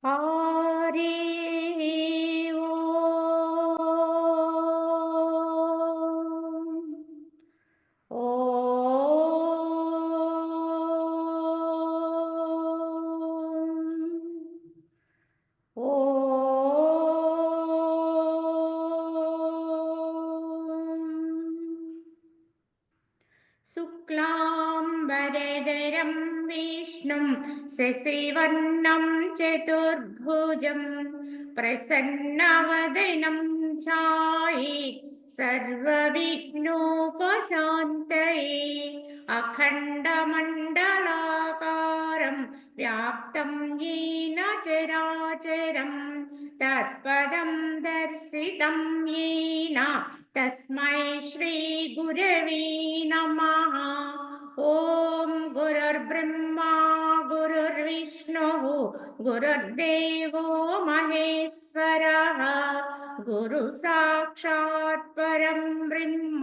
हरि शुक्लाम्बरधरं विष्णुं शशिवर्णं चतुर्भुजं प्रसन्नवदनं ध्यायेत् सर्वविघ्नोपशान्तये अखण्डमण्डलाकारं व्याप्तं येन चराचरं तत्पदं दर्शितं येन तस्मै श्रीगुरवे नमः। ॐ गुरुर्ब्रह्मा गुरुर्विष्णुः गुरुर्देवो महेश्वरः गुरुसाक्षात् परं ब्रह्म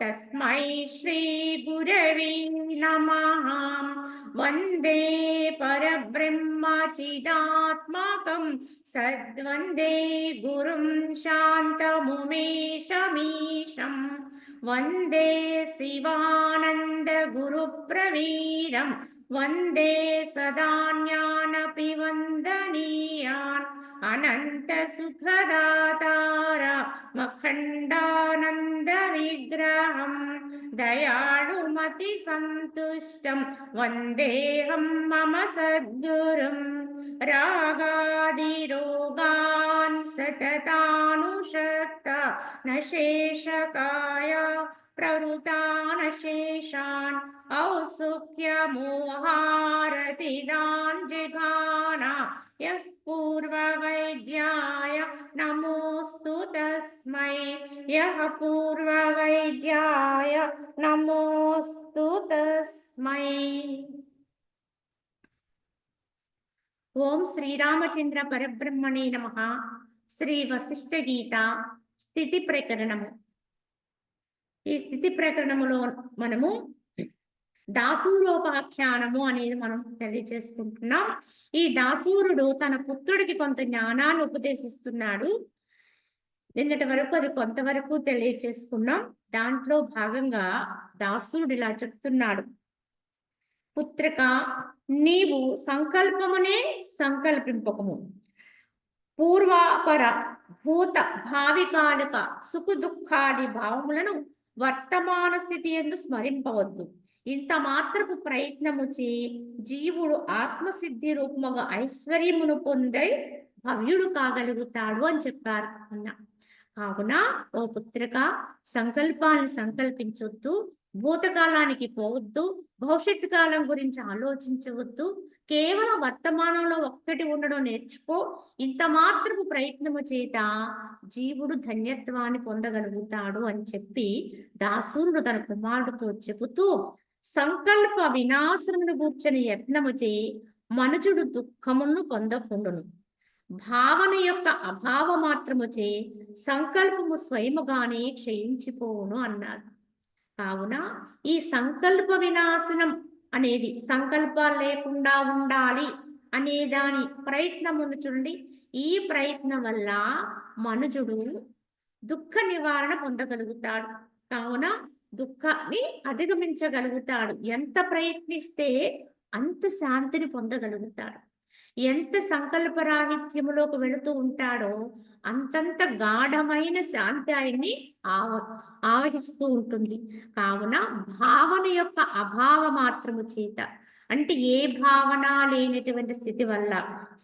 तस्मै श्रीगुरवे नमः। वन्दे परब्रह्मचिदात्मकं सद्वन्दे गुरुं शान्तमुमेशमीशं वन्दे शिवानन्दगुरुप्रवीरं वन्दे सदा ज्ञानपि वन्दनीयान् अनन्तसुखदातारमखण्डानन्दविग्रहं दयाळुमतिसन्तुष्टं वन्देऽहं मम सद्गुरुं रागादिरोगान् सततानुषक्ता न शेषकाय प्रवृतानशेषान् औत्सुक्यमोहारतिदान् जिघाना यः पूर्ववैद्याय नमोऽस्तु तस्मै यः पूर्ववैद्याय नमोऽस्तु तस्मै। ఓం శ్రీరామచంద్ర పరబ్రహ్మణే నమః. శ్రీ వశిష్ఠ గీత స్థితి ప్రకరణము. ఈ స్థితి ప్రకరణములో మనము దాసూరోపాఖ్యానము అనేది మనం తెలియచేసుకుంటున్నాం. ఈ దాసూరుడు తన పుత్రుడికి కొంత జ్ఞానాన్ని ఉపదేశిస్తున్నాడు. నిన్నటి వరకు అది కొంతవరకు తెలియచేసుకున్నాం. దాంట్లో భాగంగా దాసూరుడు ఇలా చెప్తున్నాడు, పుత్రక, నీవు సంకల్పమునే సంకల్పింపకము. పూర్వాపర భూత భావికాలిక సుఖ దుఃఖాది భావములను వర్తమాన స్థితి ఎందు స్మరింపవద్దు. ఇంత మాత్రపు ప్రయత్నము చే జీవుడు ఆత్మసిద్ధి రూపముగా ఐశ్వర్యమును పొందై భవ్యుడు కాగలుగుతాడు అని చెప్పారు అన్న. కావున ఓ పుత్రక, సంకల్పాన్ని సంకల్పించొద్దు, భూతకాలానికి పోవద్దు, భవిష్యత్తు కాలం గురించి ఆలోచించవద్దు, కేవలం వర్తమానంలో ఒక్కటి ఉండడం నేర్చుకో. ఇంత మాత్రపు ప్రయత్నము చేత జీవుడు ధన్యత్వాన్ని పొందగలుగుతాడు అని చెప్పి దాసూరుడు తన కుమారుడితో చెబుతూ, సంకల్ప వినాశమును గూర్చని యత్నము చే మనుజుడు దుఃఖమును పొందకుండును. భావన యొక్క అభావ మాత్రము చే సంకల్పము స్వయముగానే క్షయించిపోవును అన్నారు. కావున ఈ సంకల్ప వినాశనం అనేది, సంకల్పాలు లేకుండా ఉండాలి అనే దాని ప్రయత్నం ఉంది చూడండి. ఈ ప్రయత్నం వల్ల మనుజుడు దుఃఖ నివారణ పొందగలుగుతాడు. కావున దుఃఖాన్ని అధిగమించగలుగుతాడు. ఎంత ప్రయత్నిస్తే అంత శాంతిని పొందగలుగుతాడు. ఎంత సంకల్పరాహిత్యములోకి వెళుతూ ఉంటాడో అంతంత గాఢమైన శాంతి ఆయన్ని ఆవహిస్తూ ఉంటుంది. కావున భావన యొక్క అభావ మాత్రము చేత, అంటే ఏ భావన లేనటువంటి స్థితి వల్ల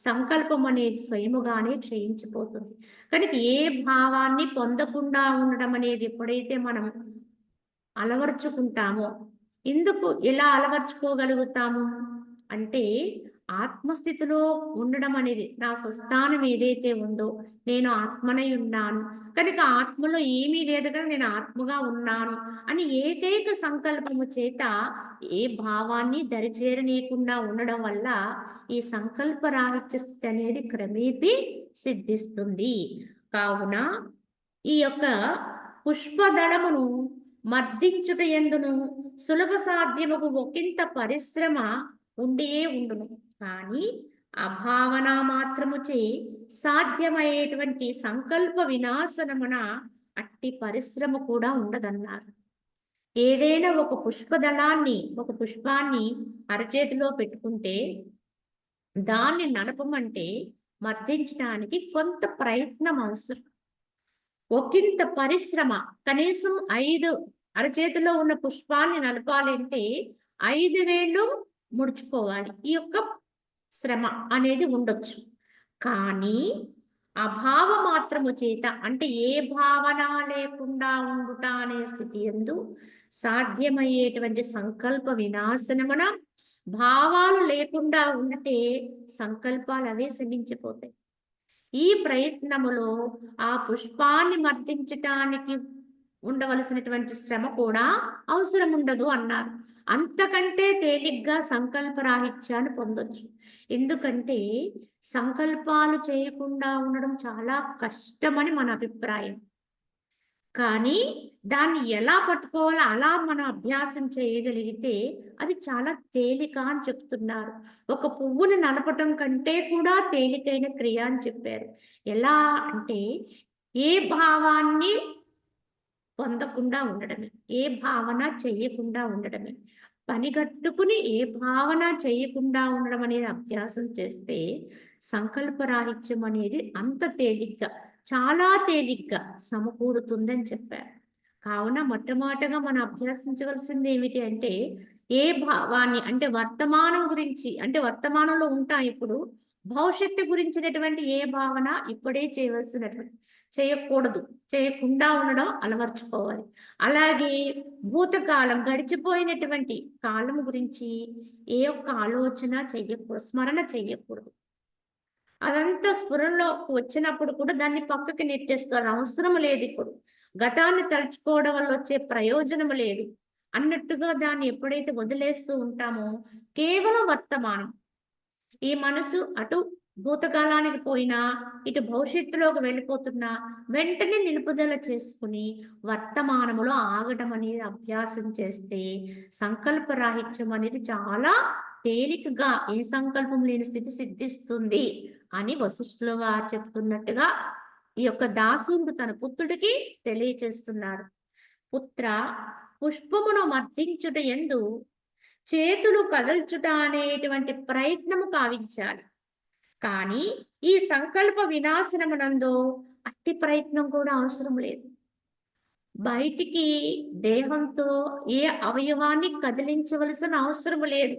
సంకల్పం అనేది స్వయముగానే క్షయించిపోతుంది. కనుక ఏ భావాన్ని పొందకుండా ఉండడం అనేది ఎప్పుడైతే మనం అలవర్చుకుంటామో, ఎందుకు ఎలా అలవర్చుకోగలుగుతాము అంటే, ఆత్మస్థితిలో ఉండడం అనేది, నా స్వస్థానం ఏదైతే ఉందో నేను ఆత్మనై ఉన్నాను కనుక ఆత్మలో ఏమీ లేదు కనుక నేను ఆత్మగా ఉన్నాను అని ఏకైక సంకల్పము చేత ఏ భావాన్ని దరిచేరనీయకుండా ఉండడం వల్ల ఈ సంకల్ప రాహిత్య స్థితి అనేది క్రమేపీ సిద్ధిస్తుంది. కావున ఈ యొక్క పుష్పదళమును మర్దించుట ఎందును సులభ సాధ్యముకు ఒకంత పరిశ్రమ ఉండే ఉండును. కానీ అభావన మాత్రముచే సాధ్యమయ్యేటువంటి సంకల్ప వినాశనమున అట్టి పరిశ్రమ కూడా ఉండదన్నారు. ఏదైనా ఒక పుష్పదళాన్ని, ఒక పుష్పాన్ని అరచేతిలో పెట్టుకుంటే దాన్ని నలపమంటే మర్దించడానికి కొంత ప్రయత్నం అవసరం. ఒకంత పరిశ్రమ. కనీసం 5 అరచేతిలో ఉన్న పుష్పాన్ని నలపాలంటే 5 వేళ్ళు ముడుచుకోవాలి. ఈ యొక్క శ్రమ అనేది ఉండొచ్చు. కానీ అభావ మాత్రము చేత అంటే ఏ భావన లేకుండా ఉండుట అనే స్థితి యందు సాధ్యమయ్యేటువంటి సంకల్ప వినాశనమున భావాలు లేకుండా ఉంటే సంకల్పాలు అవే శమించిపోతాయి. ఈ ప్రయత్నములో ఆ పుష్పాన్ని మర్దించటానికి ఉండవలసినటువంటి శ్రమ కూడా అవసరం ఉండదు అన్నారు. అంతకంటే తేలిగ్గా సంకల్ప రాహిత్యాన్ని పొందొచ్చు. ఎందుకంటే సంకల్పాలు చేయకుండా ఉండడం చాలా కష్టమని మన అభిప్రాయం. కానీ దాన్ని ఎలా పట్టుకోవాలో అలా మనం అభ్యాసం చేయగలిగితే అది చాలా తేలిక అని చెప్తున్నారు. ఒక పువ్వుని నలపటం కంటే కూడా తేలికైన క్రియ అని చెప్పారు. ఎలా అంటే ఏ భావాన్ని పొందకుండా ఉండడమే. ఏ భావన చెయ్యకుండా ఉండడమే. పనిగట్టుకుని ఏ భావన చెయ్యకుండా ఉండడం అనేది అభ్యాసం చేస్తే సంకల్పరాహిత్యం అనేది అంత తేలిగ్గా, చాలా తేలిగ్గా సమకూరుతుందని చెప్పారు. కావున మొట్టమొదటగా మనం అభ్యసించవలసింది ఏమిటి అంటే ఏ భావాన్ని అంటే వర్తమానం గురించి అంటే వర్తమానంలో ఉంటాం ఇప్పుడు. భవిష్యత్తు గురించినటువంటి ఏ భావన ఇప్పుడే చేయవలసినటువంటి చేయకూడదు. చేయకుండా ఉండడం అలవర్చుకోవాలి. అలాగే భూతకాలం గడిచిపోయినటువంటి కాలం గురించి ఏ ఒక్క ఆలోచన చెయ్యకూడదు. స్మరణ చెయ్యకూడదు. అదంతా స్ఫురణలోకి వచ్చినప్పుడు కూడా దాన్ని పక్కకి నెట్టేస్తారు. అవసరం లేదు ఇప్పుడు. గతాన్ని తలుచుకోవడం వల్ల వచ్చే ప్రయోజనం లేదు అన్నట్టుగా దాన్ని ఎప్పుడైతే వదిలేస్తూ ఉంటామో కేవలం వర్తమానం. ఈ మనసు అటు భూతకాలానికి పోయినా ఇటు భవిష్యత్తులోకి వెళ్ళిపోతున్నా వెంటనే నిలుపుదల చేసుకుని వర్తమానములో ఆగడం అనేది అభ్యాసం చేస్తే సంకల్ప రాహిత్యం అనేది చాలా తేలికగా ఏ సంకల్పం లేని స్థితి సిద్ధిస్తుంది అని వశిష్ఠుల వారు చెప్తున్నట్టుగా ఈ యొక్క దాసుడు తన పుత్రుడికి తెలియచేస్తున్నారు. పుత్ర, పుష్పమును మర్దించుట యందు చేతులు కదల్చుట అనేటువంటి ప్రయత్నము కావించాలి. కానీ ఈ సంకల్ప వినాశనమునందు అట్టి ప్రయత్నం కూడా అవసరం లేదు. బయటికి దేహంతో ఏ అవయవాన్ని కదిలించవలసిన అవసరం లేదు.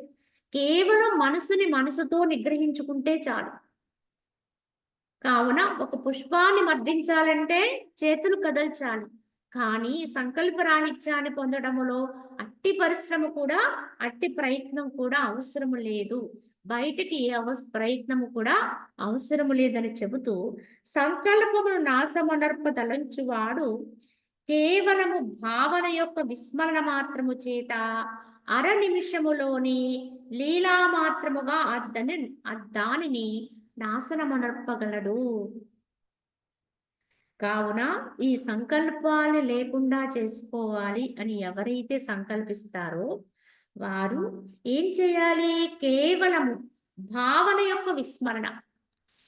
కేవలం మనసుని మనసుతో నిగ్రహించుకుంటే చాలు. కావున ఒక పుష్పాన్ని మర్దించాలంటే చేతులు కదల్చాలి. కానీ సంకల్ప రాహిత్యాన్ని పొందడములో అట్టి పరిశ్రమ కూడా అట్టి ప్రయత్నం కూడా అవసరం లేదు. బయటికి ఏ ప్రయత్నము కూడా అవసరము లేదని చెబుతూ సంకల్పమును నాశమనర్ప తలంచువాడు కేవలము భావన యొక్క విస్మరణ మాత్రము చేత అర నిమిషములోని లీలా మాత్రముగా దానిని నాశనమనర్పగలడు. కావున ఈ సంకల్పాలు లేకుండా చేసుకోవాలి అని ఎవరైతే సంకల్పిస్తారో వారు ఏం చేయాలి? కేవలము భావన యొక్క విస్మరణ,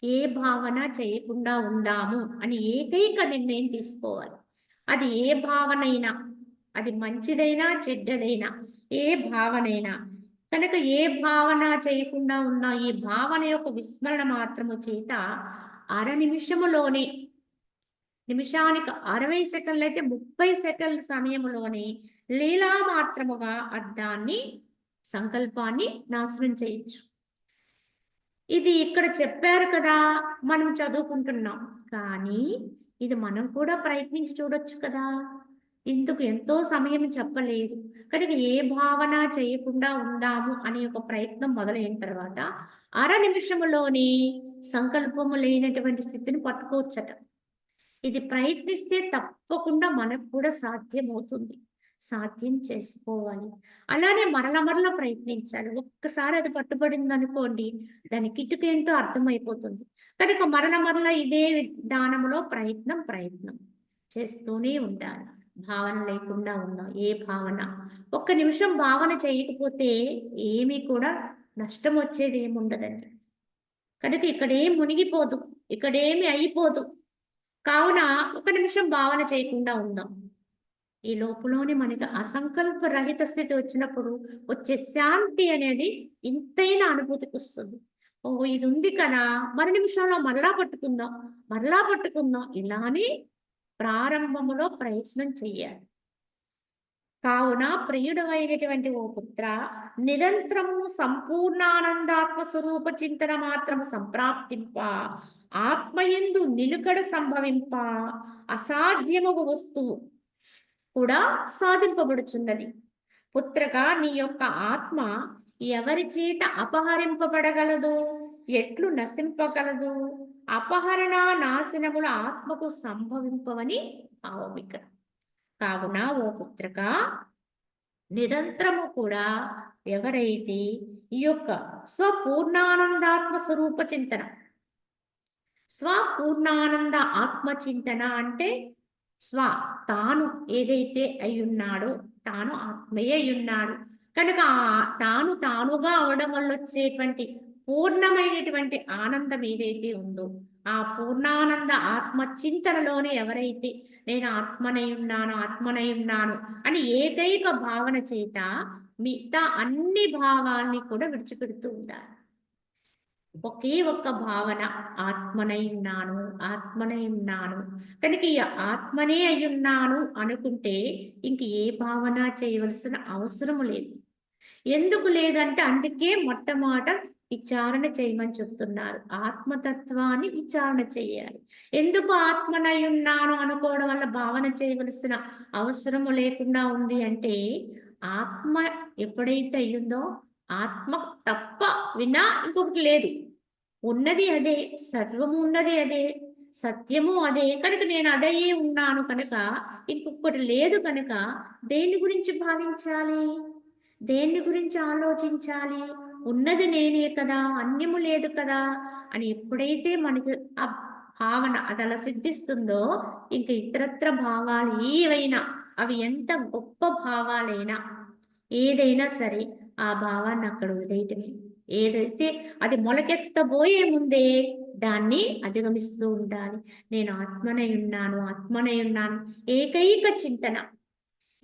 ఏ భావన చేయకుండా ఉందాము అని ఏకైక నిర్ణయం తీసుకోవాలి. అది ఏ భావనైనా, అది మంచిదైనా చెడ్డదైనా, ఏ భావనైనా కనుక ఏ భావన చేయకుండా ఉందా ఈ భావన యొక్క విస్మరణ మాత్రము చేత అర నిమిషములోనే, నిమిషానికి 60 సెకండ్లు అయితే 30 సెకండ్ల సమయంలోనే లీలా మాత్రముగా దాన్ని సంకల్పాన్ని నాశనం చేయొచ్చు. ఇది ఇక్కడ చెప్పారు కదా, మనం చదువుకుంటున్నాం. కానీ ఇది మనం కూడా ప్రయత్నించి చూడొచ్చు కదా. ఇందుకు ఎంతో సమయం చెప్పలేదు కనుక ఏ భావన చేయకుండా ఉందాము అనే ఒక ప్రయత్నం మొదలైన తర్వాత అర నిమిషములోని సంకల్పము లేనటువంటి స్థితిని పట్టుకోవచ్చట. ఇది ప్రయత్నిస్తే తప్పకుండా మనకు కూడా సాధ్యమవుతుంది. సాధ్యం చేసుకోవాలి. అలానే మరల ప్రయత్నించాలి. ఒక్కసారి అది పట్టుబడింది అనుకోండి, దాని కిటుకేంటో అర్థమైపోతుంది. కనుక మరల ఇదే విధానంలో ప్రయత్నం చేస్తూనే ఉండాలి. భావన లేకుండా ఉందాం. ఏ భావన, ఒక్క నిమిషం భావన చేయకపోతే ఏమీ కూడా నష్టం వచ్చేది ఏముండదండి. కనుక ఇక్కడేం మునిగిపోదు, ఇక్కడేమి అయిపోదు. కావున ఒక నిమిషం భావన చేయకుండా ఉందాం. ఈ లోపులోనే మనకి అసంకల్ప రహిత స్థితి వచ్చినప్పుడు వచ్చే శాంతి అనేది ఇంతైనా అనుభూతికి వస్తుంది. ఓహో, ఇది ఉంది కదా, మరు నిమిషంలో మరలా పట్టుకుందాం ఇలానే ప్రారంభములో ప్రయత్నం చెయ్యాలి. కావున ప్రియుడమైనటువంటి ఓ పుత్ర, నిరంతరము సంపూర్ణానందాత్మ స్వరూప చింతన మాత్రము సంప్రాప్తింప, ఆత్మయందు నిలుకడ సంభవింప, అసాధ్యమగు వస్తువు కూడా సాధింపబడుచున్నది. పుత్రగా నీ యొక్క ఆత్మ ఎవరి చేత అపహరింపబడగలదు, ఎట్లు నశింపగలదు? అపహరణ నాశనముల ఆత్మకు సంభవింపవని భావం ఇక్కడ. కావున ఓ పుత్రక, నిరంతరము కూడా ఎవరైతే ఈ యొక్క స్వపూర్ణానందాత్మ స్వరూప చింతన, స్వపూర్ణానంద ఆత్మచింతన అంటే తాను ఏదైతే అయ్యున్నాడో, తాను ఆత్మయే అయ్యున్నాడు కనుక తాను తానుగా అవడం వల్ల వచ్చేటువంటి పూర్ణమైనటువంటి ఆనందం ఏదైతే ఉందో, ఆ పూర్ణానంద ఆత్మ చింతనలోనే ఎవరైతే నేను ఆత్మనై ఉన్నాను అని ఏకైక భావన చేత మిగతా అన్ని భావాల్ని కూడా విడిచిపెడుతూ ఉండాలి. ఒకే ఒక్క భావన, ఆత్మనై ఉన్నాను కనుక ఈ ఆత్మనే అయ్యున్నాను అనుకుంటే ఇంక ఏ భావన చేయవలసిన అవసరం లేదు. ఎందుకు లేదంటే అందుకే మొట్టమొదట విచారణ చేయమని చెప్తున్నారు. ఆత్మతత్వాన్ని విచారణ చేయాలి. ఎందుకు ఆత్మనై ఉన్నాను అనుకోవడం వల్ల భావన చేయవలసిన అవసరము లేకుండా ఉంది అంటే, ఆత్మ ఎప్పుడైతే అయ్యిందో ఆత్మ తప్ప వినా ఇంకొకటి లేదు. ఉన్నది అదే, సర్వము ఉన్నది అదే, సత్యము అదే కనుక నేను అదయ్యే ఉన్నాను కనుక ఇంకొకటి లేదు కనుక దేని గురించి భావించాలి, దేని గురించి ఆలోచించాలి? ఉన్నది నేనే కదా, అన్యము లేదు కదా అని ఎప్పుడైతే మనకి ఆ భావన అది అలా సిద్ధిస్తుందో ఇంక ఇతరత్ర భావాలు ఏవైనా, అవి ఎంత గొప్ప భావాలైనా ఏదైనా సరే ఆ భావాన్ని అక్కడ వదిలేయటమే. ఏదైతే అది మొలకెత్తబోయే ముందే దాన్ని అధిగమిస్తూ ఉండాలి. నేను ఆత్మనై ఉన్నాను ఏకైక చింతన.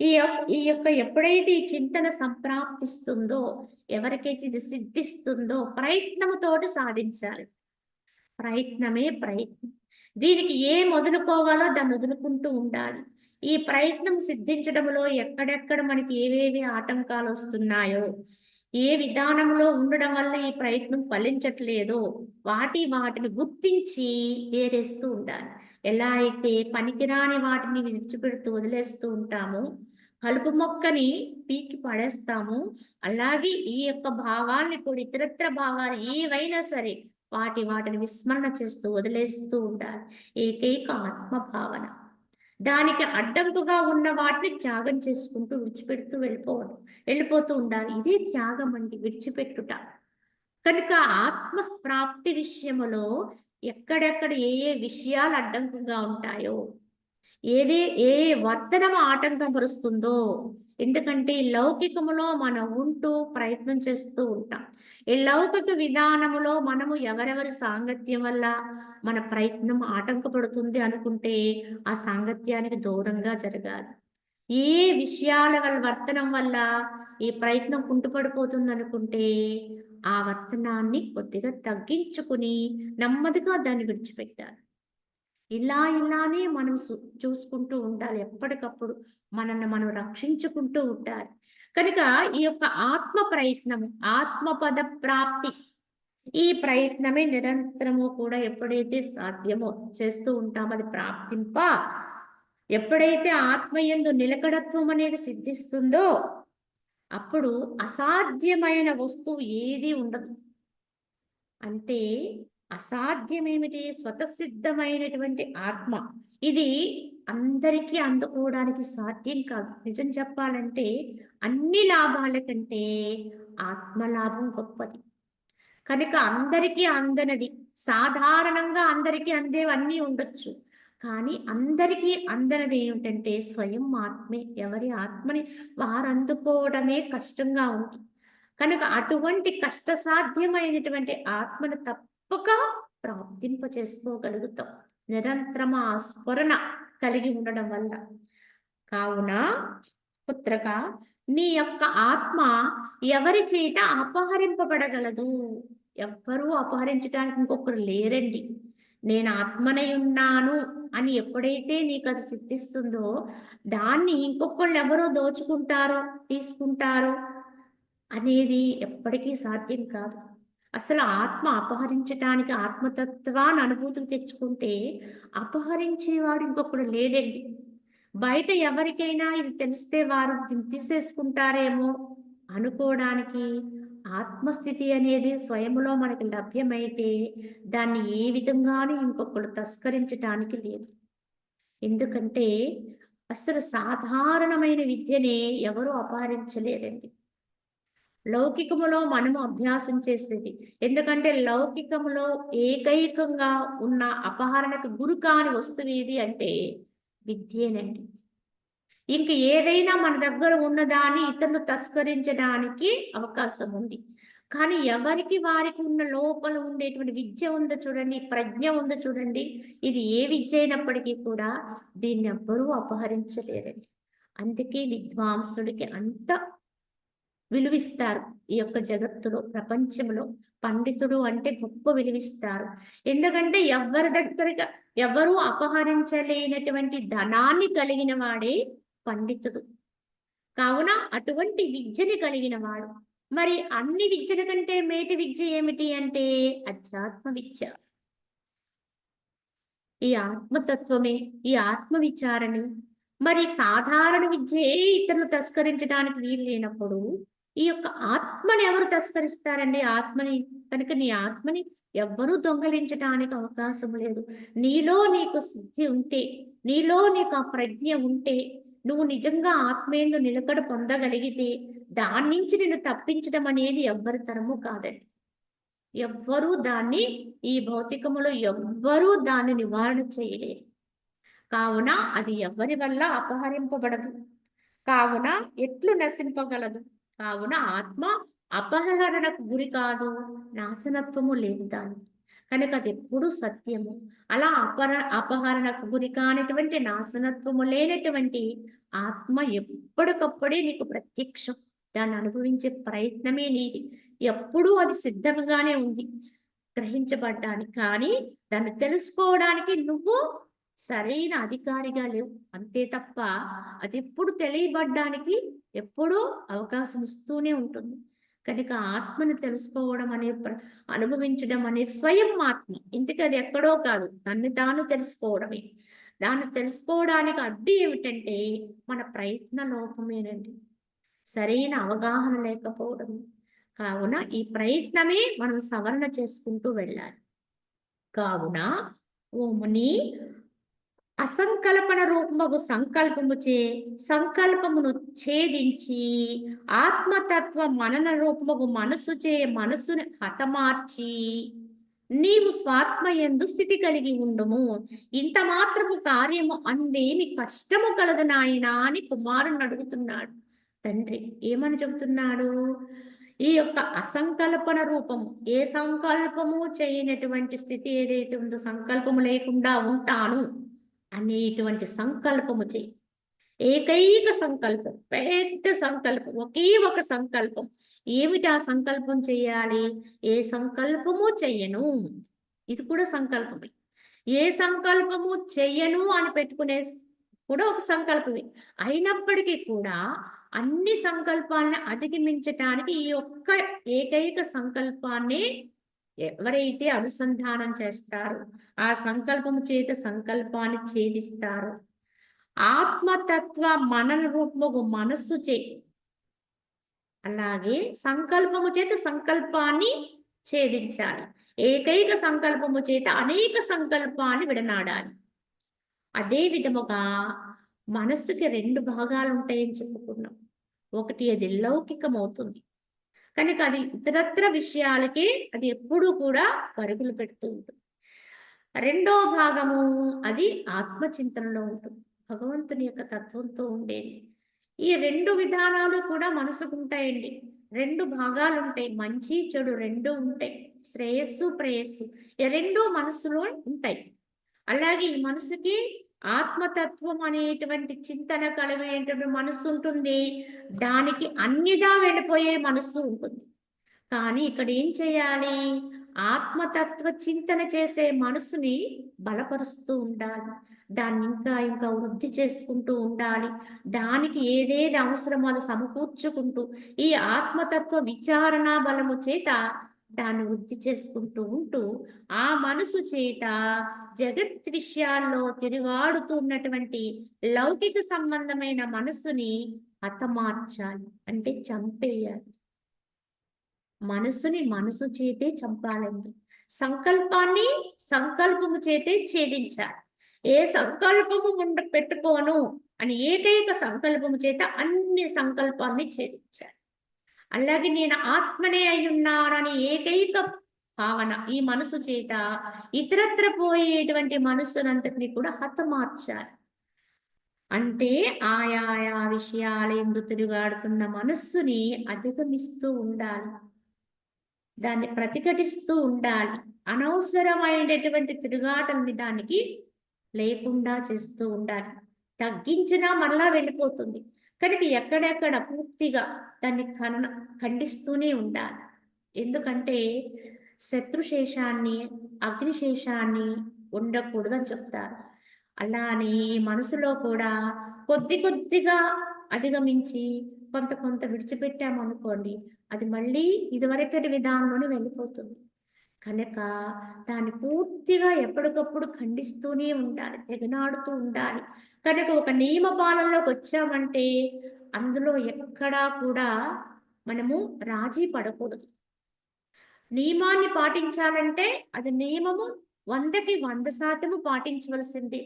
ఈ యొక్క ఎప్పుడైతే ఈ చింతన సంప్రాప్తిస్తుందో, ఎవరికైతే ఇది సిద్ధిస్తుందో ప్రయత్నముతోటి సాధించాలి. ప్రయత్నమే ప్రయత్నం. దీనికి ఏం వదులుకోవాలో దాన్ని వదులుకుంటూ ఉండాలి. ఈ ప్రయత్నం సిద్ధించడంలో ఎక్కడెక్కడ మనకి ఏవేవి ఆటంకాలు వస్తున్నాయో, ఏ విధానంలో ఉండడం వల్ల ఈ ప్రయత్నం ఫలించట్లేదో వాటిని గుర్తించి ఏరేస్తూ ఉండాలి. ఎలా అయితే పనికిరాని వాటిని విడిచిపెడుతూ వదిలేస్తూ ఉంటామో, కలుపు మొక్కని పీకి పడేస్తాము, అలాగే ఈ యొక్క భావాల్ని కూడా ఇతరత్ర భావాలు ఏవైనా సరే వాటిని విస్మరణ చేస్తూ వదిలేస్తూ ఉండాలి. ఏకైక ఆత్మ భావన. దానికి అడ్డంకుగా ఉన్న వాటిని త్యాగం చేసుకుంటూ విడిచిపెడుతూ వెళ్ళిపోతూ ఉండాలి. ఇదే త్యాగం అండి, విడిచిపెట్టుట. కనుక ఆత్మ ప్రాప్తి విషయములో ఎక్కడెక్కడ ఏ విషయాలు అడ్డంకుగా ఉంటాయో, ఏ వర్తనం ఆటంకం పరుస్తుందో, ఎందుకంటే ఈ లౌకికములో మనం ఉంటూ ప్రయత్నం చేస్తూ ఉంటాం. ఈ లౌకిక విధానములో మనము ఎవరెవరి సాంగత్యం వల్ల మన ప్రయత్నం ఆటంకపడుతుంది అనుకుంటే ఆ సాంగత్యానికి దూరంగా జరగాలి. ఏ విషయాల వల్ల వర్తనం వల్ల ఈ ప్రయత్నం కుంటుపడిపోతుంది అనుకుంటే ఆ వర్తనాన్ని కొద్దిగా తగ్గించుకుని నెమ్మదిగా దాన్ని విడిచిపెట్టాలి. ఇలానే మనం చూసుకుంటూ ఉండాలి. ఎప్పటికప్పుడు మనల్ని మనం రక్షించుకుంటూ ఉండాలి. కనుక ఈ యొక్క ఆత్మ ప్రయత్నము, ఆత్మపద ప్రాప్తి, ఈ ప్రయత్నమే నిరంతరము కూడా ఎప్పుడైతే సాధ్యమో చేస్తూ ఉంటామో అది ప్రాప్తింప, ఎప్పుడైతే ఆత్మయందు నిలకడత్వం అనేది సిద్ధిస్తుందో అప్పుడు అసాధ్యమైన వస్తువు ఏది ఉండదు. అంటే అసాధ్యమేమిటి? స్వతసిద్ధమైనటువంటి ఆత్మ. ఇది అందరికీ అందుకోవడానికి సాధ్యం కాదు. నిజం చెప్పాలంటే అన్ని లాభాల కంటే ఆత్మలాభం గొప్పది. కనుక అందరికీ అందనది, సాధారణంగా అందరికీ అందేవన్నీ ఉండొచ్చు. కానీ అందరికీ అందనది ఏమిటంటే స్వయం ఆత్మే. ఎవరి ఆత్మని వారు అందుకోవడమే కష్టంగా ఉంది. కనుక అటువంటి కష్టసాధ్యమైనటువంటి ఆత్మను తప్పక ప్రాప్తింప చేసుకోగలుగుతాం. నిరంతరం ఆ స్మరణ కలిగి ఉండడం వల్ల. కావున పుత్రక, నీ యొక్క ఆత్మ ఎవరి చేత అపహరింపబడగలదు? ఎవ్వరూ అపహరించడానికి ఇంకొకరు లేరండి. నేను ఆత్మనై ఉన్నాను అని ఎప్పుడైతే నీకు అది సిద్ధిస్తుందో, దాన్ని ఇంకొకళ్ళు ఎవరో దోచుకుంటారో, తీసుకుంటారో అనేది ఎప్పటికీ సాధ్యం కాదు. అసలు ఆత్మ అపహరించటానికి ఆత్మతత్వాన్ని అనుభూతికి తెచ్చుకుంటే అపహరించేవాడు ఇంకొకడు లేడండి. బయట ఎవరికైనా ఇది తెలిస్తే వారు తీసేసుకుంటారేమో అనుకోవడానికి, ఆత్మస్థితి అనేది స్వయంలో మనకి లభ్యమైతే దాన్ని ఏ విధంగానూ ఇంకొకరు తస్కరించటానికి లేదు. ఎందుకంటే అసలు సాధారణమైన విద్యనే ఎవరు అపహరించలేరండి. లౌకికములో మనము అభ్యాసం చేసేది. ఎందుకంటే లౌకికములో ఏకైకంగా ఉన్న అపహరణకు గురి కాని వస్తువు ఏది అంటే విద్యేనండి. ఇంక ఏదైనా మన దగ్గర ఉన్నదాన్ని ఇతరులు తస్కరించడానికి అవకాశం ఉంది. కానీ ఎవరికి వారికి ఉన్న లోపల ఉండేటువంటి విద్య ఉందో చూడండి, ప్రజ్ఞ ఉందో చూడండి, ఇది ఏ విద్య అయినప్పటికీ కూడా దీన్ని ఎవ్వరూ అపహరించలేరండి. అందుకే విద్వాంసుడికి అంత విలువిస్తారు. ఈ యొక్క జగత్తులో, ప్రపంచంలో పండితుడు అంటే గొప్ప విలువిస్తారు. ఎందుకంటే ఎవ్వరి దగ్గరగా ఎవరూ అపహరించలేనటువంటి ధనాన్ని కలిగిన వాడే పండితుడు. కావున అటువంటి విద్యని కలిగిన వాడు. మరి అన్ని విద్యల కంటే మేటి విద్య ఏమిటి అంటే అధ్యాత్మ విద్య. ఈ ఆత్మతత్వమే, ఈ ఆత్మ విచారణి. మరి సాధారణ విద్యే ఇతరులు తస్కరించడానికి వీలు లేనప్పుడు ఈ యొక్క ఆత్మని ఎవరు తస్కరిస్తారండి? ఆత్మని కనుక నీ ఆత్మని ఎవ్వరూ దొంగలించడానికి అవకాశం లేదు. నీలో నీకు సిద్ధి ఉంటే, నీలో నీకు ఆ ప్రజ్ఞ ఉంటే, నువ్వు నిజంగా ఆత్మేందు నిలకడ పొందగలిగితే దాని నుంచి నిన్ను తప్పించడం అనేది ఎవ్వరి తరము కాదండి. ఎవ్వరూ దాన్ని ఈ భౌతికములో ఎవ్వరూ దాన్ని నివారణ చేయలేరు. కావున అది ఎవరి వల్ల అపహరింపబడదు. కావున ఎట్లు నశింపగలదు? కావున ఆత్మ అపహరణకు గురి కాదు, నాశనత్వము లేదు దానికి. కనుక అది ఎప్పుడు సత్యము. అలా అపహరణకు గురి కానిటువంటి, నాశనత్వము లేనటువంటి ఆత్మ ఎప్పటికప్పుడే నీకు ప్రత్యక్షం. దాన్ని అనుభవించే ప్రయత్నమే నీది. ఎప్పుడూ అది సిద్ధంగానే ఉంది గ్రహించబడ్డానికి. కానీ దాన్ని తెలుసుకోవడానికి నువ్వు సరైన అధికారిగా లేవు. అంతే తప్ప అది ఎప్పుడు తెలియబడ్డానికి ఎప్పుడూ అవకాశం ఇస్తూనే ఉంటుంది. కనుక ఆత్మను తెలుసుకోవడం అనే అనుభవించడం అనేది స్వయం ఆత్మ. ఇంతకీ అది ఎక్కడో కాదు, తన్ను తాను తెలుసుకోవడమే. దాన్ని తెలుసుకోవడానికి అడ్డు ఏమిటంటే మన ప్రయత్న లోపమేనండి. సరైన అవగాహన లేకపోవడం. కావున ఈ ప్రయత్నమే మనం సవరణ చేసుకుంటూ వెళ్ళాలి. కావున ఓ ముని, అసంకల్పన రూపమగు సంకల్పముచే సంకల్పమును ఛేదించి ఆత్మతత్వ మనన రూపమగు మనసుచే మనసుని హతమార్చి నీవు స్వాత్మయందు స్థితి కలిగి ఉండుము. ఇంత మాత్రము కార్యము అందేమి కష్టము కలదు నాయనా అని కుమారుని అడుగుతున్నాడు. తండ్రి ఏమని చెబుతున్నాడు? ఈ యొక్క అసంకల్పన రూపము, ఏ సంకల్పము చేయనటువంటి స్థితి ఏదైతే ఉందో, సంకల్పము లేకుండా ఉంటాను అనేటువంటి సంకల్పము చేయి. ఏకైక సంకల్పం, పెద్ద సంకల్పం, ఒకే ఒక సంకల్పం. ఏమిటి ఆ సంకల్పం చేయాలి? ఏ సంకల్పము చెయ్యను. ఇది కూడా సంకల్పమే. ఏ సంకల్పము చెయ్యను అని పెట్టుకునే కూడా ఒక సంకల్పమే. అయినప్పటికీ కూడా అన్ని సంకల్పాలను అధిగమించటానికి ఈ ఒక్క ఏకైక సంకల్పాన్ని ఎవరైతే అనుసంధానం చేస్తారో, ఆ సంకల్పము చేత సంకల్పాన్ని ఛేదిస్తారో, ఆత్మతత్వ మనన రూపము మనస్సు చే, అలాగే సంకల్పము చేత సంకల్పాన్ని ఛేదించాలి. ఏకైక సంకల్పము చేత అనేక సంకల్పాన్ని విడనాడాలి. అదే విధముగా మనస్సుకి 2 భాగాలు ఉంటాయని చెప్పుకున్నాం. ఒకటి అది లౌకికమవుతుంది. కనుక అది ఇతరత్ర విషయాలకే అది ఎప్పుడూ కూడా పరుగులు పెడుతూ ఉంటుంది. రెండో భాగము అది ఆత్మచింతనలో ఉంటుంది. భగవంతుని యొక్క తత్వంతో ఉండేది. ఈ 2 విధానాలు కూడా మనసుకుంటాయండి. 2 భాగాలు ఉంటాయి. మంచి చెడు 2 ఉంటాయి. శ్రేయస్సు ప్రేయస్సు ఈ రెండు మనసులో ఉంటాయి. అలాగే ఈ మనసుకి ఆత్మతత్వం అనేటువంటి చింతన కలిగేటువంటి మనస్సు ఉంటుంది, దానికి అన్నిదా వెళ్ళిపోయే మనస్సు ఉంటుంది. కానీ ఇక్కడ ఏం చేయాలి? ఆత్మతత్వ చింతన చేసే మనసుని బలపరుస్తూ ఉండాలి. దాన్ని ఇంకా ఇంకా వృద్ధి చేసుకుంటూ ఉండాలి. దానికి ఏదేది అవసరమో అది సమకూర్చుకుంటూ ఈ ఆత్మతత్వ విచారణ బలము చేత దాన్ని వృద్ధి చేసుకుంటూ ఉంటూ ఆ మనసు చేత జగత్ విషయాల్లో తిరుగాడుతూ ఉన్నటువంటి లౌకిక సంబంధమైన మనస్సుని హతమార్చాలి, అంటే చంపేయాలి. మనసుని మనసు చేతే చంపాలండి. సంకల్పాన్ని సంకల్పము చేతే ఛేదించాలి. ఏ సంకల్పము పెట్టుకోను అని ఏకైక సంకల్పము చేత అన్ని సంకల్పాన్ని ఛేదించాలి. అలాగే నేను ఆత్మనే అయ్యున్నానని ఏకైక భావన ఈ మనసు చేత ఇతరత్ర పోయేటువంటి మనస్సునంతటిని కూడా హతమార్చాలి. అంటే ఆయా విషయాల యందు తిరుగాడుతున్న మనస్సుని అధిగమిస్తూ ఉండాలి, దాన్ని ప్రతిఘటిస్తూ ఉండాలి. అనవసరమైనటువంటి తిరుగాటల్ని దానికి లేకుండా చేస్తూ ఉండాలి. తగ్గించినా మరలా వెళ్ళిపోతుంది కనుక ఎక్కడెక్కడ పూర్తిగా దాన్ని ఖండిస్తూనే ఉండాలి. ఎందుకంటే శత్రుశేషాన్ని అగ్నిశేషాన్ని ఉండకూడదని చెప్తారు. అలానే ఈ మనసులో కూడా కొద్ది కొద్దిగా అధిగమించి కొంత కొంత విడిచిపెట్టామనుకోండి, అది మళ్ళీ ఇదివరకటి విధానంలోనే వెళ్ళిపోతుంది. కనుక దాన్ని పూర్తిగా ఎప్పటికప్పుడు ఖండిస్తూనే ఉండాలి, తెగనాడుతూ ఉండాలి. కనుక ఒక నియమ పాలనలోకి వచ్చామంటే అందులో ఎక్కడా కూడా మనము రాజీ పడకూడదు. నియమాన్ని పాటించాలంటే అది నియమము 100కి 100% పాటించవలసిందే.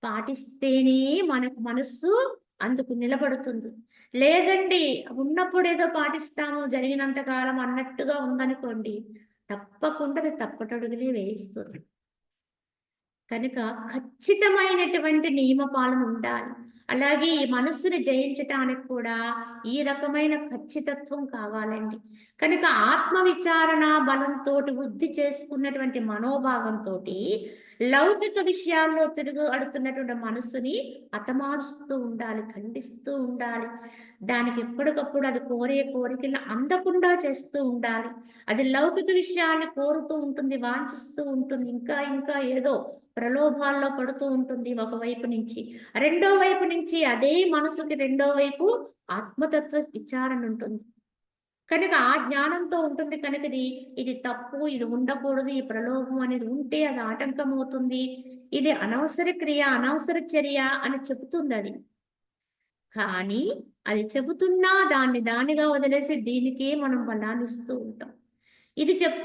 పాటిస్తేనే మనకు మనస్సు అందుకు నిలబడుతుంది. లేదండి ఉన్నప్పుడు ఏదో పాటిస్తాము జరిగినంత కాలం అన్నట్టుగా ఉందనుకోండి, తప్పకుండా అది తప్పటడుగులే వేయిస్తుంది. కనుక ఖచ్చితమైనటువంటి నియమ పాలన ఉండాలి. అలాగే ఈ మనస్సుని జయించటానికి కూడా ఈ రకమైన ఖచ్చితత్వం కావాలండి. కనుక ఆత్మ విచారణ బలంతో వృద్ధి చేసుకున్నటువంటి మనోభాగంతో లౌకిక విషయాల్లో తిరుగుతున్నటువంటి మనస్సుని హతమారుస్తూ ఉండాలి, ఖండిస్తూ ఉండాలి. దానికి ఎప్పటికప్పుడు అది కోరే కోరికలు అందకుండా చేస్తూ ఉండాలి. అది లౌకిక విషయాన్ని కోరుతూ ఉంటుంది, వాంఛిస్తూ ఉంటుంది, ఇంకా ఇంకా ఏదో ప్రలోభాల్లో పడుతూ ఉంటుంది ఒకవైపు నుంచి. రెండో వైపు నుంచి అదే మనసుకి రెండో వైపు ఆత్మతత్వ విచారణ ఉంటుంది. కనుక ఆ జ్ఞానంతో ఉంటుంది కనుక ఇది తప్పు, ఇది ఉండకూడదు, ఈ ప్రలోభం అనేది ఉంటే అది ఆటంకం అవుతుంది, ఇది అనవసర క్రియ, అనవసర చర్య అని చెబుతుంది అది. కానీ అది చెబుతున్నా దానిగా వదిలేసి దీనికే మనం బలాన్ని ఇస్తూ ఉంటాం.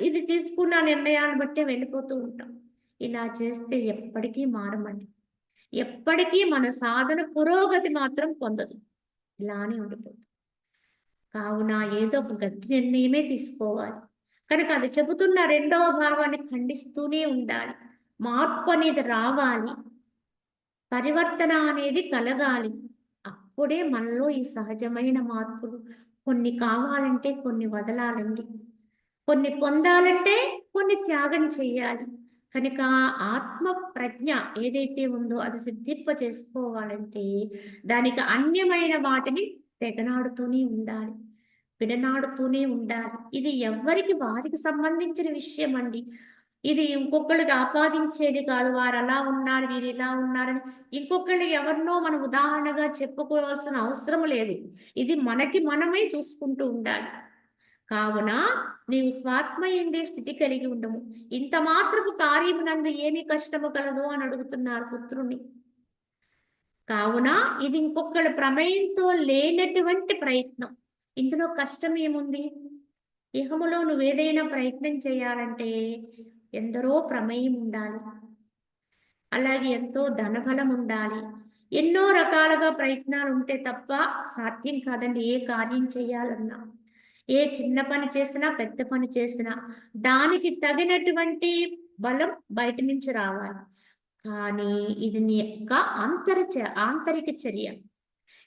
ఇది తీసుకున్న నిర్ణయాలను బట్టే వెళ్ళిపోతూ ఉంటాం. ఇలా చేస్తే ఎప్పటికీ మారమండి. ఎప్పటికీ మన సాధన పురోగతి మాత్రం పొందదు, ఇలానే ఉండిపోతుంది. కావున ఏదో ఒక గట్టి నిర్ణయమే తీసుకోవాలి. కనుక అది చెబుతున్న రెండవ భాగాన్ని ఖండిస్తూనే ఉండాలి. మార్పు అనేది రావాలి, పరివర్తన అనేది కలగాలి. అప్పుడే మనలో ఈ సహజమైన మార్పులు కొన్ని కావాలంటే కొన్ని వదలాలండి, కొన్ని పొందాలంటే కొన్ని త్యాగం చేయాలి. కనుక ఆత్మ ప్రజ్ఞ ఏదైతే ఉందో అది సిద్ధింప చేసుకోవాలంటే దానికి అన్యమైన వాటిని తెగనాడుతూనే ఉండాలి, విడనాడుతూనే ఉండాలి. ఇది ఎవరికి వారికి సంబంధించిన విషయం అండి. ఇది ఇంకొకళ్ళకి ఆపాదించేది కాదు. వారు అలా ఉన్నారు, వీరు ఇలా ఉన్నారని ఇంకొకళ్ళకి ఎవరినో మనం ఉదాహరణగా చెప్పుకోవాల్సిన అవసరం లేదు. ఇది మనకి మనమే చూసుకుంటూ ఉండాలి. కావున నీవు స్వాత్మయందే స్థితి కలిగి ఉండము. ఇంత మాత్రపు కార్యమునందు ఏమి కష్టము కలదు అని అడుగుతున్నారు పుత్రుని. కావున ఇది ఇంకొకళ్ళ ప్రమేయంతో లేనటువంటి ప్రయత్నం. ఇందులో కష్టం ఏముంది? ఇహములో నువ్వేదైనా ప్రయత్నం చేయాలంటే ఎందరో ప్రమేయం ఉండాలి, అలాగే ఎంతో ధనబలం ఉండాలి, ఎన్నో రకాలుగా ప్రయత్నాలు ఉంటే తప్ప సాధ్యం కాదండి ఏ కార్యం చేయాలన్నా. ఏ చిన్న పని చేసినా పెద్ద పని చేసినా దానికి తగినటువంటి బలం బయట నుంచి రావాలి. కానీ ఇది నీ యొక్క ఆంతరిక చర్య.